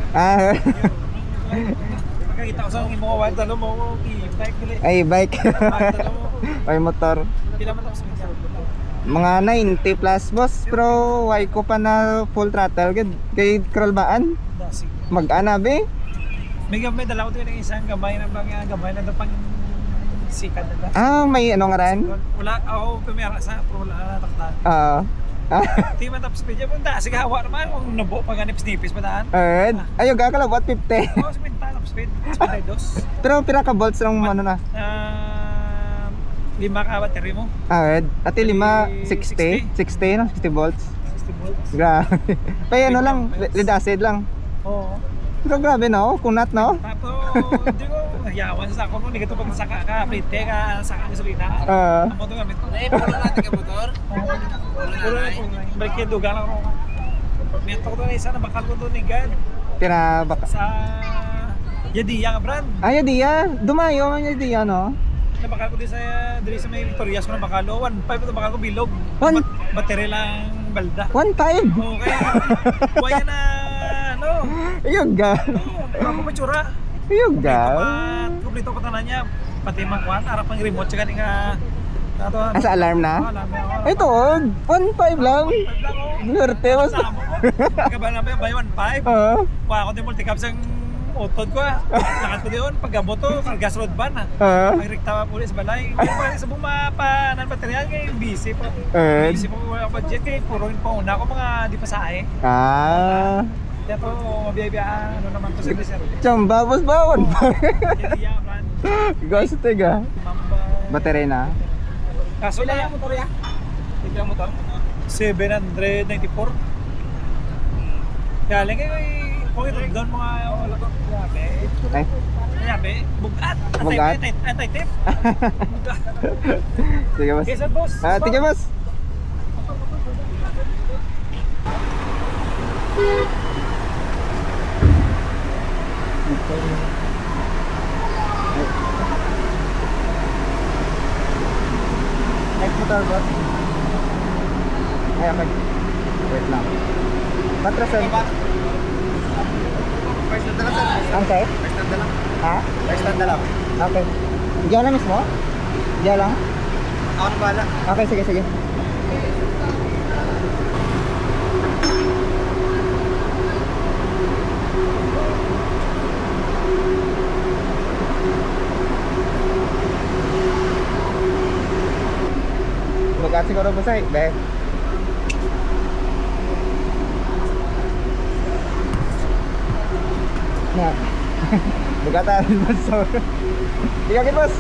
Pagkakita ko sa mga wild, talo mo, bike bili. Ay bike. Talo mo, Ay motor. pila man tapos minsan. Mga 90 plus boss pero why ko pa na full throttle gid kay krolbaan Dasig. mag-ana be. May dala ko din ng isang gamay na pang sikat na. May ano nga ran? Wala ako pumira sa pro wala taktan. Di man tapos pidya mo da sige hawa naman kung nabo pag nipis pa daan. Ayo gakalabot 50. Oh, spinta tapos speed dos. Pero pira ka volts lang ano na? 5 ka battery mo. Ati 60 no? 60 volts. 60 volts. Grabe. Pay ano lang, lead acid lang. Oo. Pero grabe no, kunat no? Tapos, hindi ko, yawan sa ako, hindi ka ito pag saka ka, prite ka, saka ka gasolina. Ang motor gamit ko. Puro natin ka motor? Puro na po. Balik yung duga lang ako. Mento ko doon na isa, nabakal ko doon ni God. Tira baka. Sa Yadiya nga brand. Yadiya. Dumayo man Yadiya no? Nabakal ko din sa may Victorias ko nabakalo. 1.5 nabakal ko bilog. Battery lang balda. 1.5? Oo, kaya kuwaya na, ano. Yoga. Ako pa tsura. Yoga. Kumplito ko tanan niya. Pati mangkuhan, harap ng remote, tsaka ni ka. Sa alarm na? Ito, 1.5 lang. Lurte mo sa. Kabala na ba yung 1.5? Kuha ako din multi-caps ang utod ko. Lakas ko din paggamot to, gas road ban. Pagrekta pa pulis balay. Sa bumapanan baterya, kaya busy pa. Busy pa wala budget, kaya puro yung pauna ko mga di pasahe. Kaya to, mabiyabiyaan, ano naman to sa reserve. Chamba, boss ba? Hindi yan, man. Guys, tiga. Battery na. Kaso na yung motor ya? Tignan mo to? 794. Kaya lang kayo kung ito doon mga wala ko. Ay. Yabe, bugat. Bugat? Anti-tip. Bugat. Sige, boss. Okay, sir, boss. Sige, boss. Next motor, boss. Ay, okay. Wait lang. Patrasan. Okay. Ha? Okay. Diyan lang mismo? Diyan lang? Ako na bala. Okay, sige, sige. Bugat siguro po sa'yo, be. Na. Bugatan, boss. Ikaw, boss.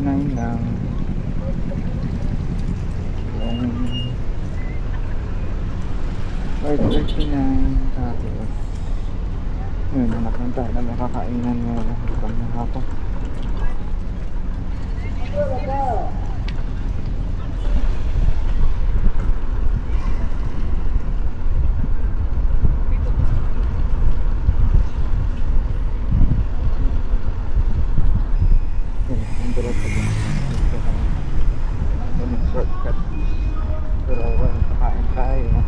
539 lang. Yung 539 tapos yun, hanap lang tayo na makakainan mo pag nakapon. Shortcut pero walang kakain tayo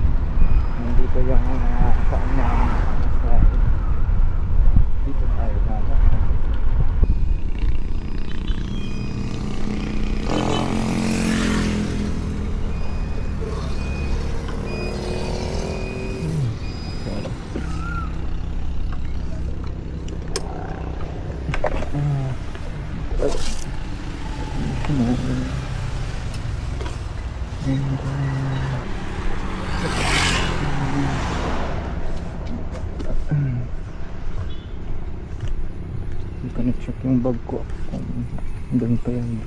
nandito yung saan na dito tayo gala hindi ko na-check yung bag ko kung doon pa yan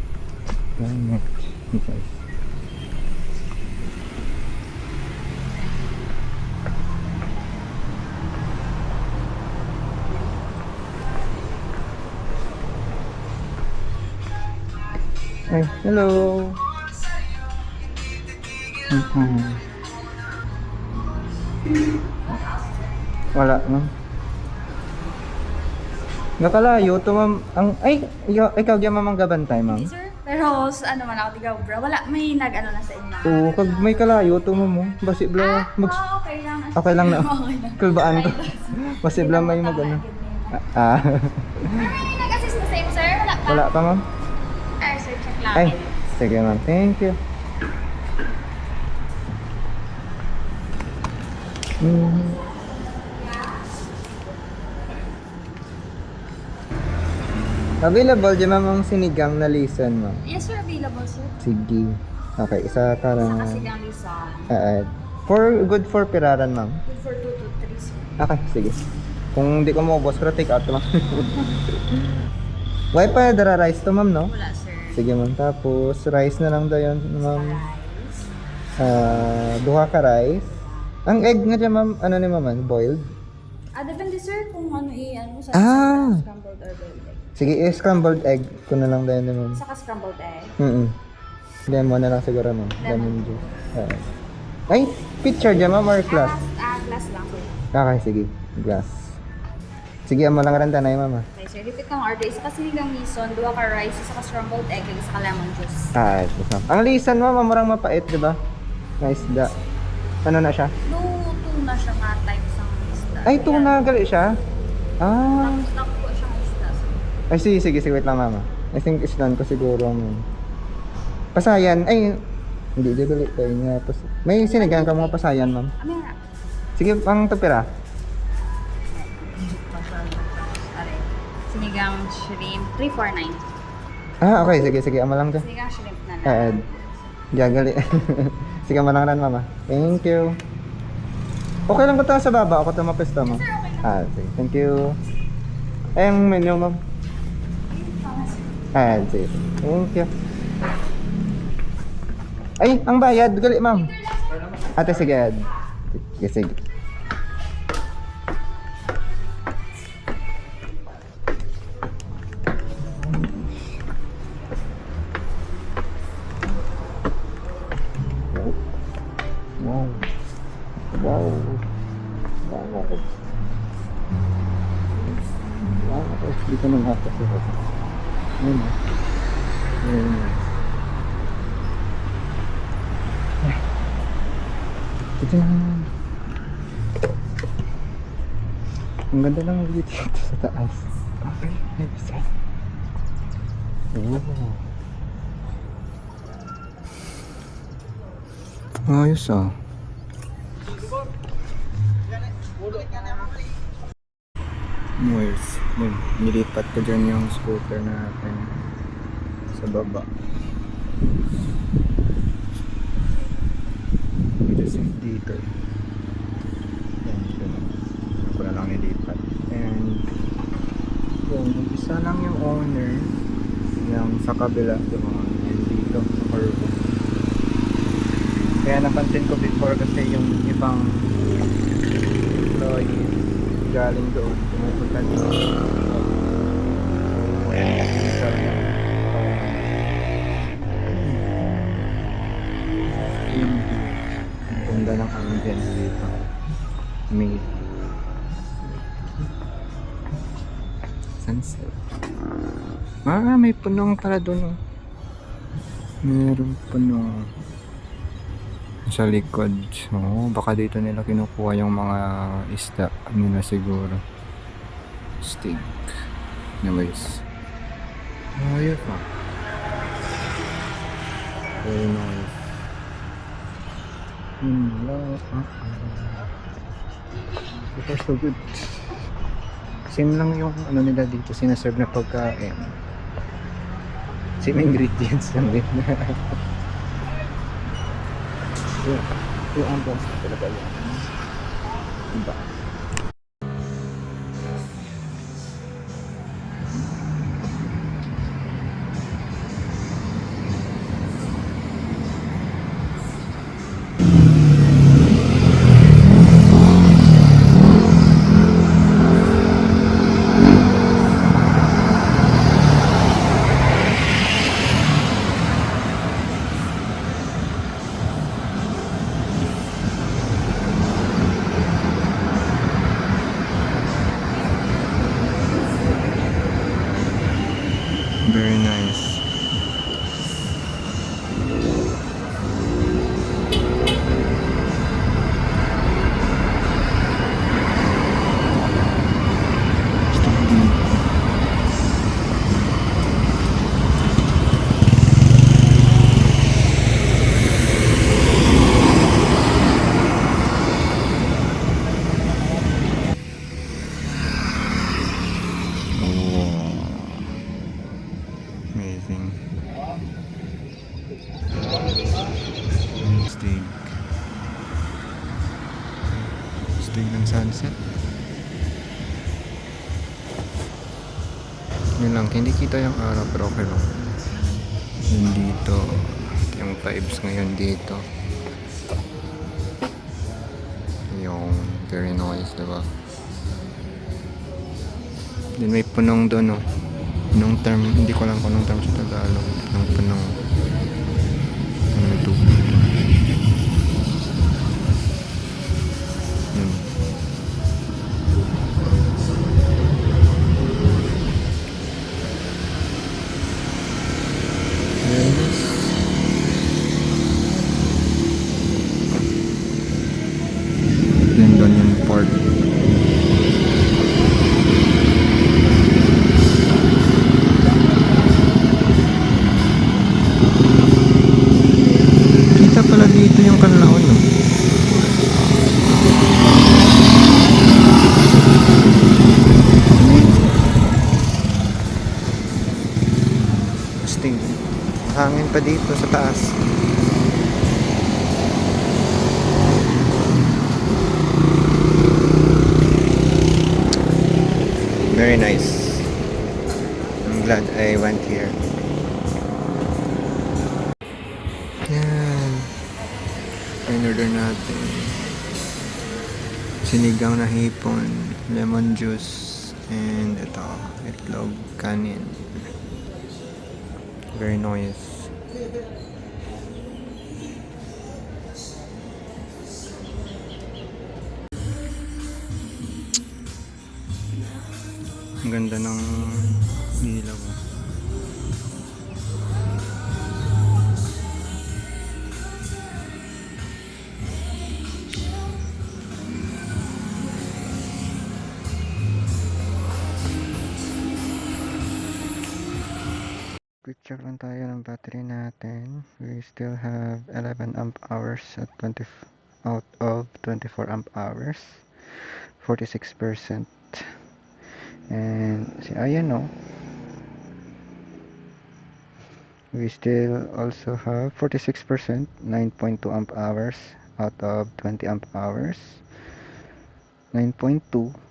gamit guys. Ay, hello. Wala, no? Nakalayo to, ma'am. Ay, ikaw diyan mamang gabantay, ma'am. Hindi, sir. Pero ano man ako tigaw, bro. Wala, may nag-ano na sa inyo. Oo, kag may kalayo to, ma'am. Basi bla Okay lang. Okay lang na. Okay lang. Kulbaan ko. Basi bla may mag-ano. Ah. May nag-assist na sa inyo, sir? Wala pa? Wala pa, ma'am. Ay, sir, check lang. Ay, sige, ma'am. Thank you. Available dyan, ma'am, ang sinigang na lisan, ma'am. Yes, sir. Available, sir. Sige. Okay, isa ka Sa lang. kasi lang Lisa. Good for piraran, ma'am. Good for 2 to 3, sir. Okay, sige. Kung hindi ko maubos, pero take out, ma'am. Wi-Fi, dara rice to, ma'am, no? Wala, sir. Sige, ma'am. Tapos, rice na lang daw yun, ma'am. Rice. Duha ka rice. Ang egg nga dyan, ma'am, ano ni ma'am, boiled? Depende, sir, kung ano i-ano mo sa scrambled or boiled egg. Sige, scrambled egg ko na lang daw yun, ma'am. Saka scrambled egg. Lemon na lang siguro, ma'am. Lemon juice. Ay, picture dyan, ma'am, or glass? Glass lang, sir. Okay, sige. Glass. Sige, amo lang rin tanay, ma'am. Okay, sir. Repeat kang order. Isa kasi nilang lison, 2 ka rice, isa ka scrambled egg, isa ka lemon juice. Ito, ma'am. Ang lisan, ma'am, murang mapait, di ba? Nice da. Ano na siya? Tuna siya nga type sa isda. Ay, tuna, gali siya. Takpo siyang isda, sir. Ay, sige, wait lang, mama. I think islan ko siguro, ma'am. Pasayan, ay, hindi, gali ko nga. May sinigang ka mga pasayan, ma'am. Amira. Sige, pang tupira. Sinigang shrimp, 349. Okay, sige, ama lang ka. Sinigang shrimp na lang. Gagali. Sige, malang ran, mama. Thank you. Okay lang ko tayo sa baba. Ako ito mapista, ma'am. Sige. Thank you. Ay, ang menu, ma'am. Sige. Thank you. Ay, ang bayad. Gali, ma'am. Ate, sige. Sige. Wow. Dito na nga kasi. Ayun. Ito na. Ang ganda lang dito sa taas. Ayos ah. Nilipat ko dyan yung scooter natin sa baba. Dito. Ako na lang nilipat. And yung isa lang yung owner ng yung sa kabila, yung mga yun dito sa curve. Kaya napansin ko before kasi yung ibang employee galing doon pumupunta dito. So ayan yung isa na yung ganda ng ambience dito. Amazing. Sunset. May punong pala doon. Meron puno sa likod. Baka dito nila kinukuha yung mga isda nila siguro. Steak. Anyways. Ayun pa. Very nice. So far so good. Same lang yung ano nila dito sinaserve na pagkain. Same ingredients lang din. Yung ambience talaga yun. Iba. Very nice. Amazing. Stig. Stig ng sunset. Yun lang, hindi kita yung araw pero okay lang. Yun dito. Yung vibes ngayon dito. Yung very nice, diba? Then may punong doon, oh. Nung term, hindi ko alam kung anong term sa Tagalog. Nung punong may tubig. Yun. Then doon yung port. Kita pala dito yung Canlaon, no? Sting. Hangin pa dito sa taas. Very nice. I'm glad I went here. Yan. In-order natin. Sinigang na hipon, lemon juice, and ito, itlog, kanin. Very nice. Ang ganda ng ilaw. Quick check lang tayo ng battery natin. We still have 11 amp hours at 20 out of 24 amp hours. 46%. And ayan, no. We still also have 46%, 9.2 amp hours out of 20 amp hours. 9.2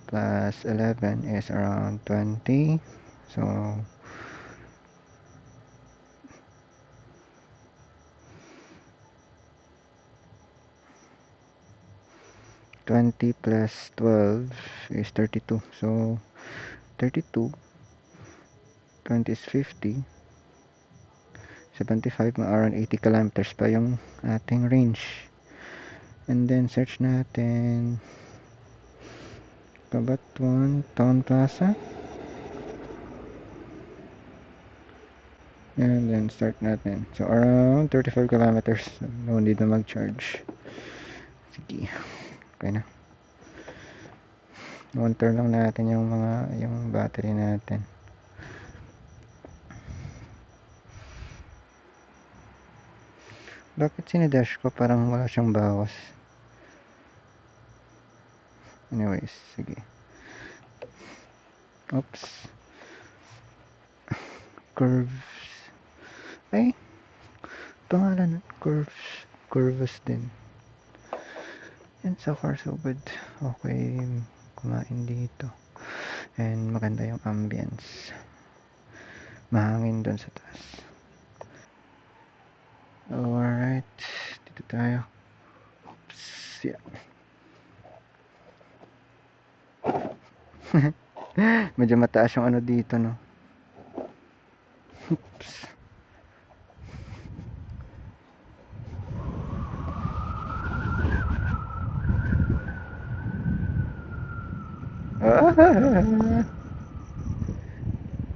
plus 11 is around 20. So 20 plus 12 is 32. So 32, 20 is 50, 75, around 80 kilometers pa yung ating range. And then search natin Cabatuan Town Plaza. And then start natin. So around 35 kilometers. No need na mag-charge. Sige. Okay na. One turn lang natin yung battery natin. Bakit sinidash ko parang wala siyang bawas? Anyways, sige. Oops. Curves. Ay, pangalan curves. Curves din. And so far so good. Okay, kumain dito. And maganda yung ambience. Mahangin doon sa taas. Alright, dito tayo. Oops, yeah. Medyo mataas yung ano dito, no? Oops.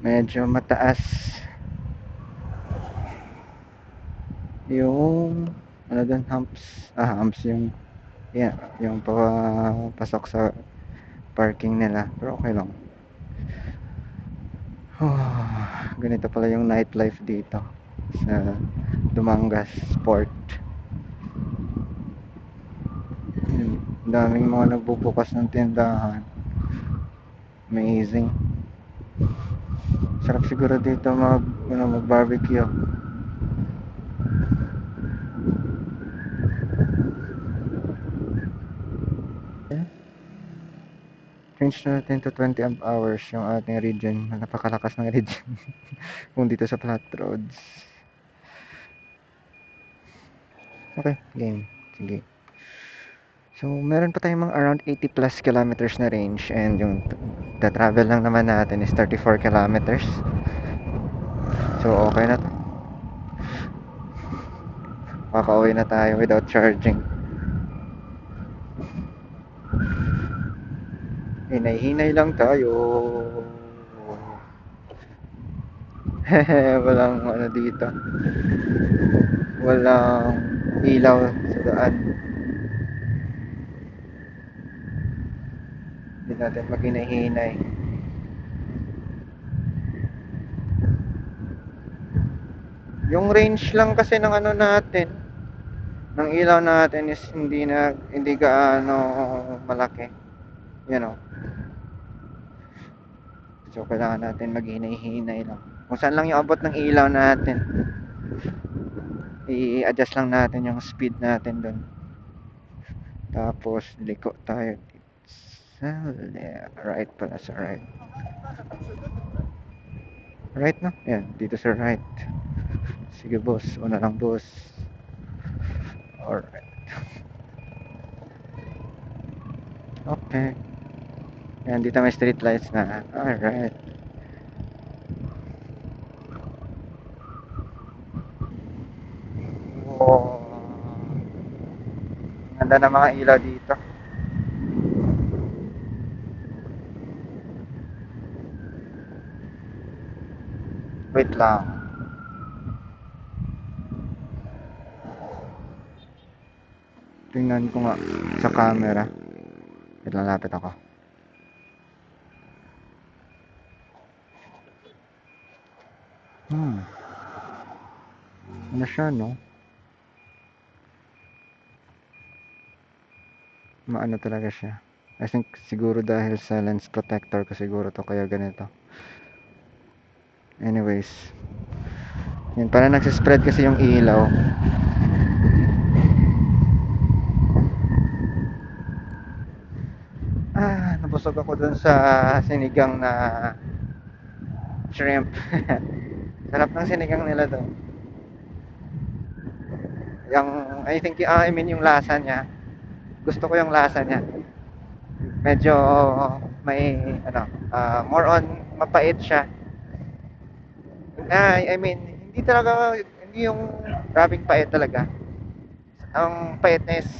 Medyo mataas yung ano doon, humps yung yung pasok sa parking nila, pero okay lang. Ganito pala yung nightlife dito sa Dumangas Port. Daming mga nagbubukas ng tindahan. Amazing. Sarap siguro dito mag-barbecue. Change natin to 20 amp hours yung ating region. Napakalakas ng region kung dito sa flat roads. Okay, game. Sige. So, meron pa tayong mga around 80 plus kilometers na range, and yung travel lang naman natin is 34 kilometers. So, okay na to. Makaka-uwi na tayo without charging. Hinay-hinay lang tayo. Walang ano dito. Walang ilaw sa daan. Hindi natin maghinay-hinay. Yung range lang kasi ng ano natin, ng ilaw natin is hindi gaano malaki. You know. So kailangan natin maghinay-hinay lang. Kung saan lang yung abot ng ilaw natin, i-adjust lang natin yung speed natin doon. Tapos liko tayo sa right pala, sa right. Right no? Yan, dito sa right. Sige boss, una lang boss. Alright. Okay. Yan, dito may street lights na. Alright. Oh. Ganda ng mga ilaw dito. Wait lang. Tingnan ko nga sa camera. Lalapit ako. Ano siya, no? Maano talaga siya. I think siguro dahil sa lens protector ko siguro to, kaya ganito. Anyways. Yan, parang nagsispread kasi yung ilaw. Nabusog ako dun sa sinigang na shrimp. Sarap ng sinigang nila doon. I mean yung lasa niya. Gusto ko yung lasa niya. medyo may more on mapait siya. I mean, hindi yung grabing pait talaga. Ang pait niya is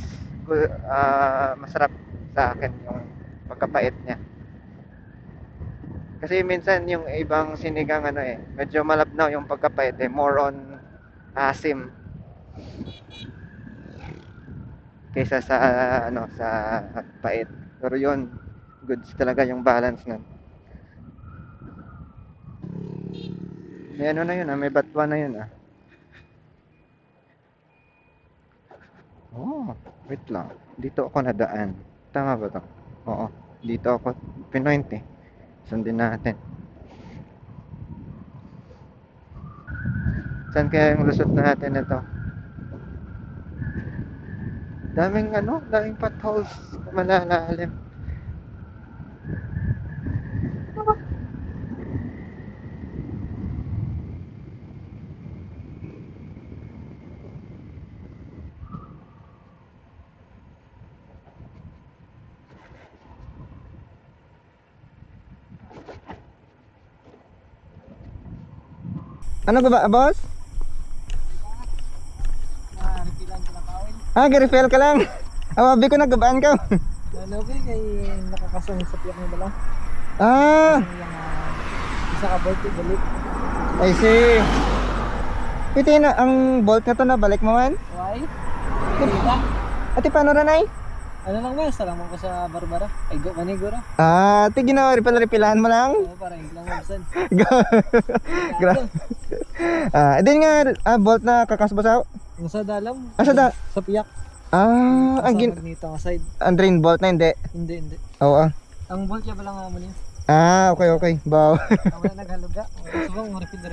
masarap sa akin yung pagkapait niya. Kasi minsan yung ibang sinigang medyo malabnaw yung pagkapait more on asim kaysa sa sa pait. Pero yun, goods talaga yung balance nun. May na yun may batwa na yun Oh, wait lang. Dito ako nadaan. Tama ba to? Oo. Dito ako pinoint Sundin natin. Saan kaya yung lusot natin ito? Daming potholes. Malalalim. Ano ba, boss? Repilan ko lang kawin. Refill ka lang. Awabi ko nagabaan ka. Nalobi kay nakakasang sa piyak mo ba lang? Ah, Isa ka bolt balik. I see. Ito yun, ang bolt na to na balik mo man? Why? Kita. Ate, paano ranay? Ano lang ba? Salamat ko sa Barbara. Ay, go maniguro. Ate, ginawa refillahan mo lang? Oo, parang hindi lang mabsan. Grabe. Din nga, bolt na kakasbasaw. Nasa dalam. Sa Sa piyak. ang Nito nga side. ang drain bolt na hindi. Hindi. Oo. Ang bolt niya ba lang mo niya? Okay. Baw. Ang wala naghaluga. Subong, repeat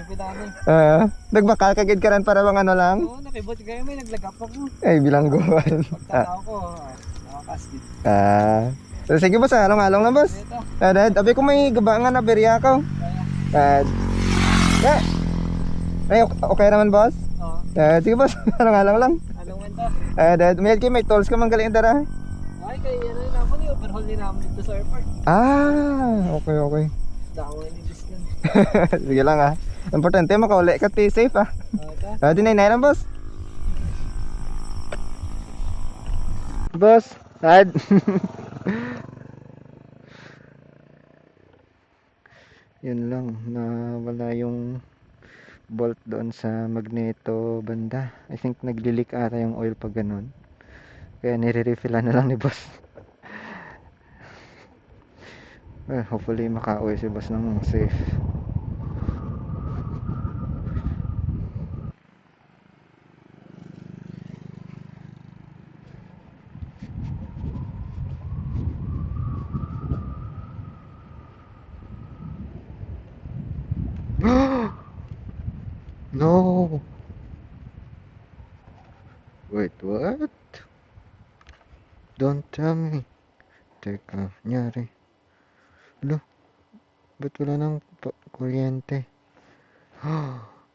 Nagbakal kagid ka ran para bang ano lang? Oo, nakibot kayo. May naglagap ako. Ay, bilangguan. Pagkatao ko, nakakastit. So, sige boss, along-along na boss. Ito. Dad, abi ko may gabangan na berya ko. Ay, okay naman boss? Oo. Sige boss, along-along lang. Anong wento? Dad, may tolls ka man galing dara. Ay, kaya ano yun naman yung overhaul din namin dito sa airport. Okay. Dako ni Bislan. Sige lang Importante makauli ka, stay safe Okay. Dinay lang boss. Boss, Dad. Yun lang, nawala yung bolt doon sa magneto banda. I think naglilik ata yung oil pag ganun. Kaya nire-refillan na lang ni boss. Hopefully makauwi si boss ng safe. No. Wait, what? Don't tell me. Teka, nyari. Ba't wala ng kuryente?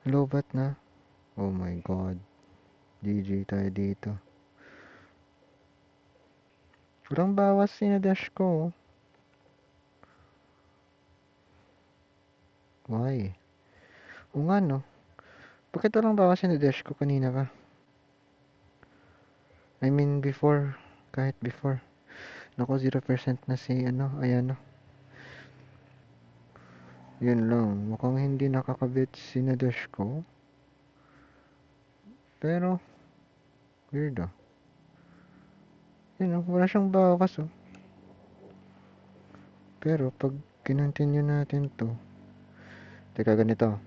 Lobat na. Oh my god. GG tayo dito. Walang bawas sinadash ko. Why? O nga no. Bakit walang bawas sinadash ko kanina ka? I mean before. Kahit before. Nako 0% na si ayan Yun lang. Mukhang hindi nakakabit sinadash ko. Pero weird Yun wala siyang bawas Pero pag kinontinue natin to. Teka, ganito.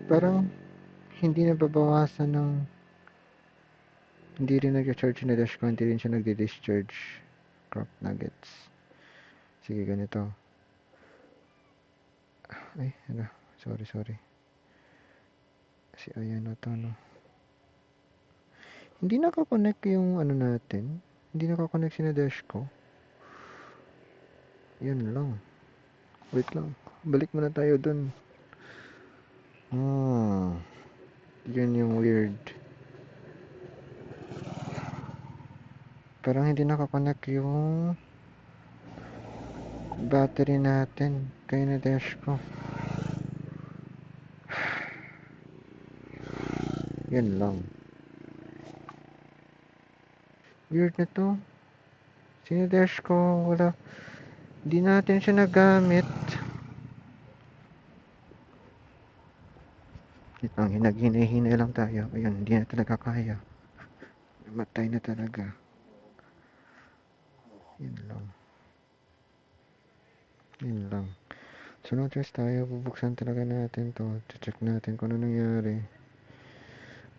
Parang hindi nababawasan ng hindi rin nag-charge na dash ko, hindi rin siya nagdi-discharge crop nuggets. Sige, ganito. Ay, sorry. Kasi ayan na to, no. Hindi nakakonect yung natin. Hindi nakakonect si na dash ko. Yun lang. Wait lang. Balik muna tayo dun. Yun yung weird. Parang hindi nakakonect yung battery natin kay na dash ko. Yun lang. Weird na to. Sinadash ko, wala. Hindi natin siya nagamit. Ang hinag-hinay-hinay lang tayo. Ayun, hindi na talaga kaya. Namatay na talaga. Yun lang. Yun lang. So, no choice tayo. Bubuksan talaga natin to. Check natin kung ano nangyari.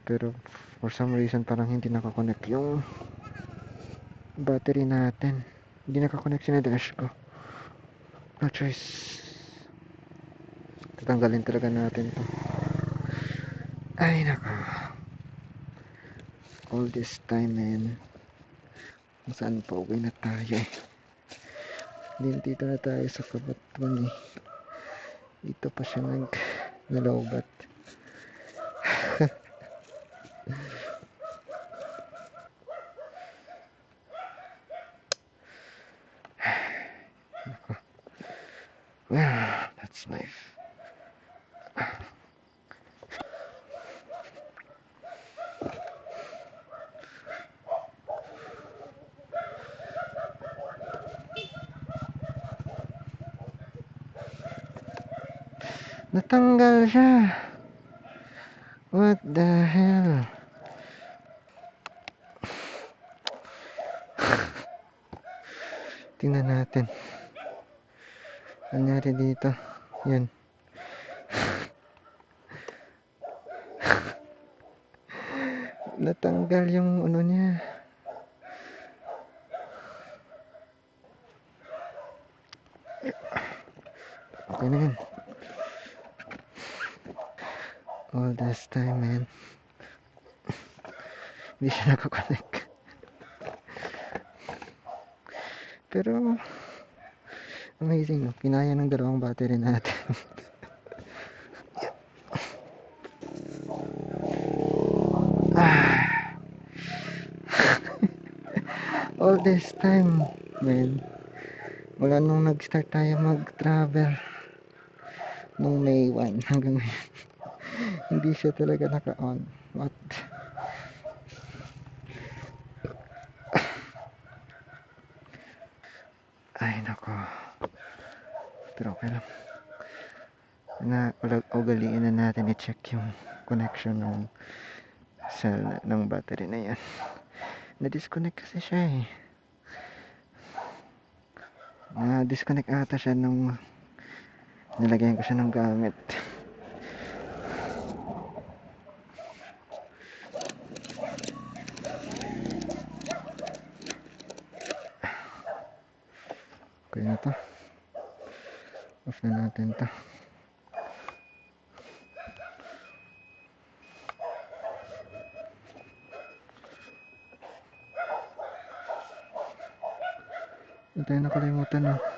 Pero, for some reason, parang hindi nakakonect yung battery natin. Hindi nakakonect si na dash ko. No choice. Tatanggalin talaga natin to. Ay, nako. All this time, man. Kung saan pa uwi na tayo eh. Dito na tayo sa Kabatwan eh. Dito pa siya nalobat. Well, that's life. Natanggal siya. What the hell? Tingnan natin. Ano nangyari dito? Yan. Natanggal yung ano niya. Okay na yan. All this time, man. Hindi siya nakakonect. Pero, amazing, no? Kinaya ng dalawang battery natin. All this time, man. Wala nung nag-start tayo mag-travel. Nung May 1 hanggang ngayon. Hindi siya talaga naka-on. What? Ay, nako. Pero okay lang. Ugaliin na natin i-check yung connection ng cell ng battery na yan. Na-disconnect kasi siya eh. Na-disconnect ata siya nung nilagyan ko siya ng gamit. Okay na to. Off na natin to. Hindi tayo nakalimutan, no?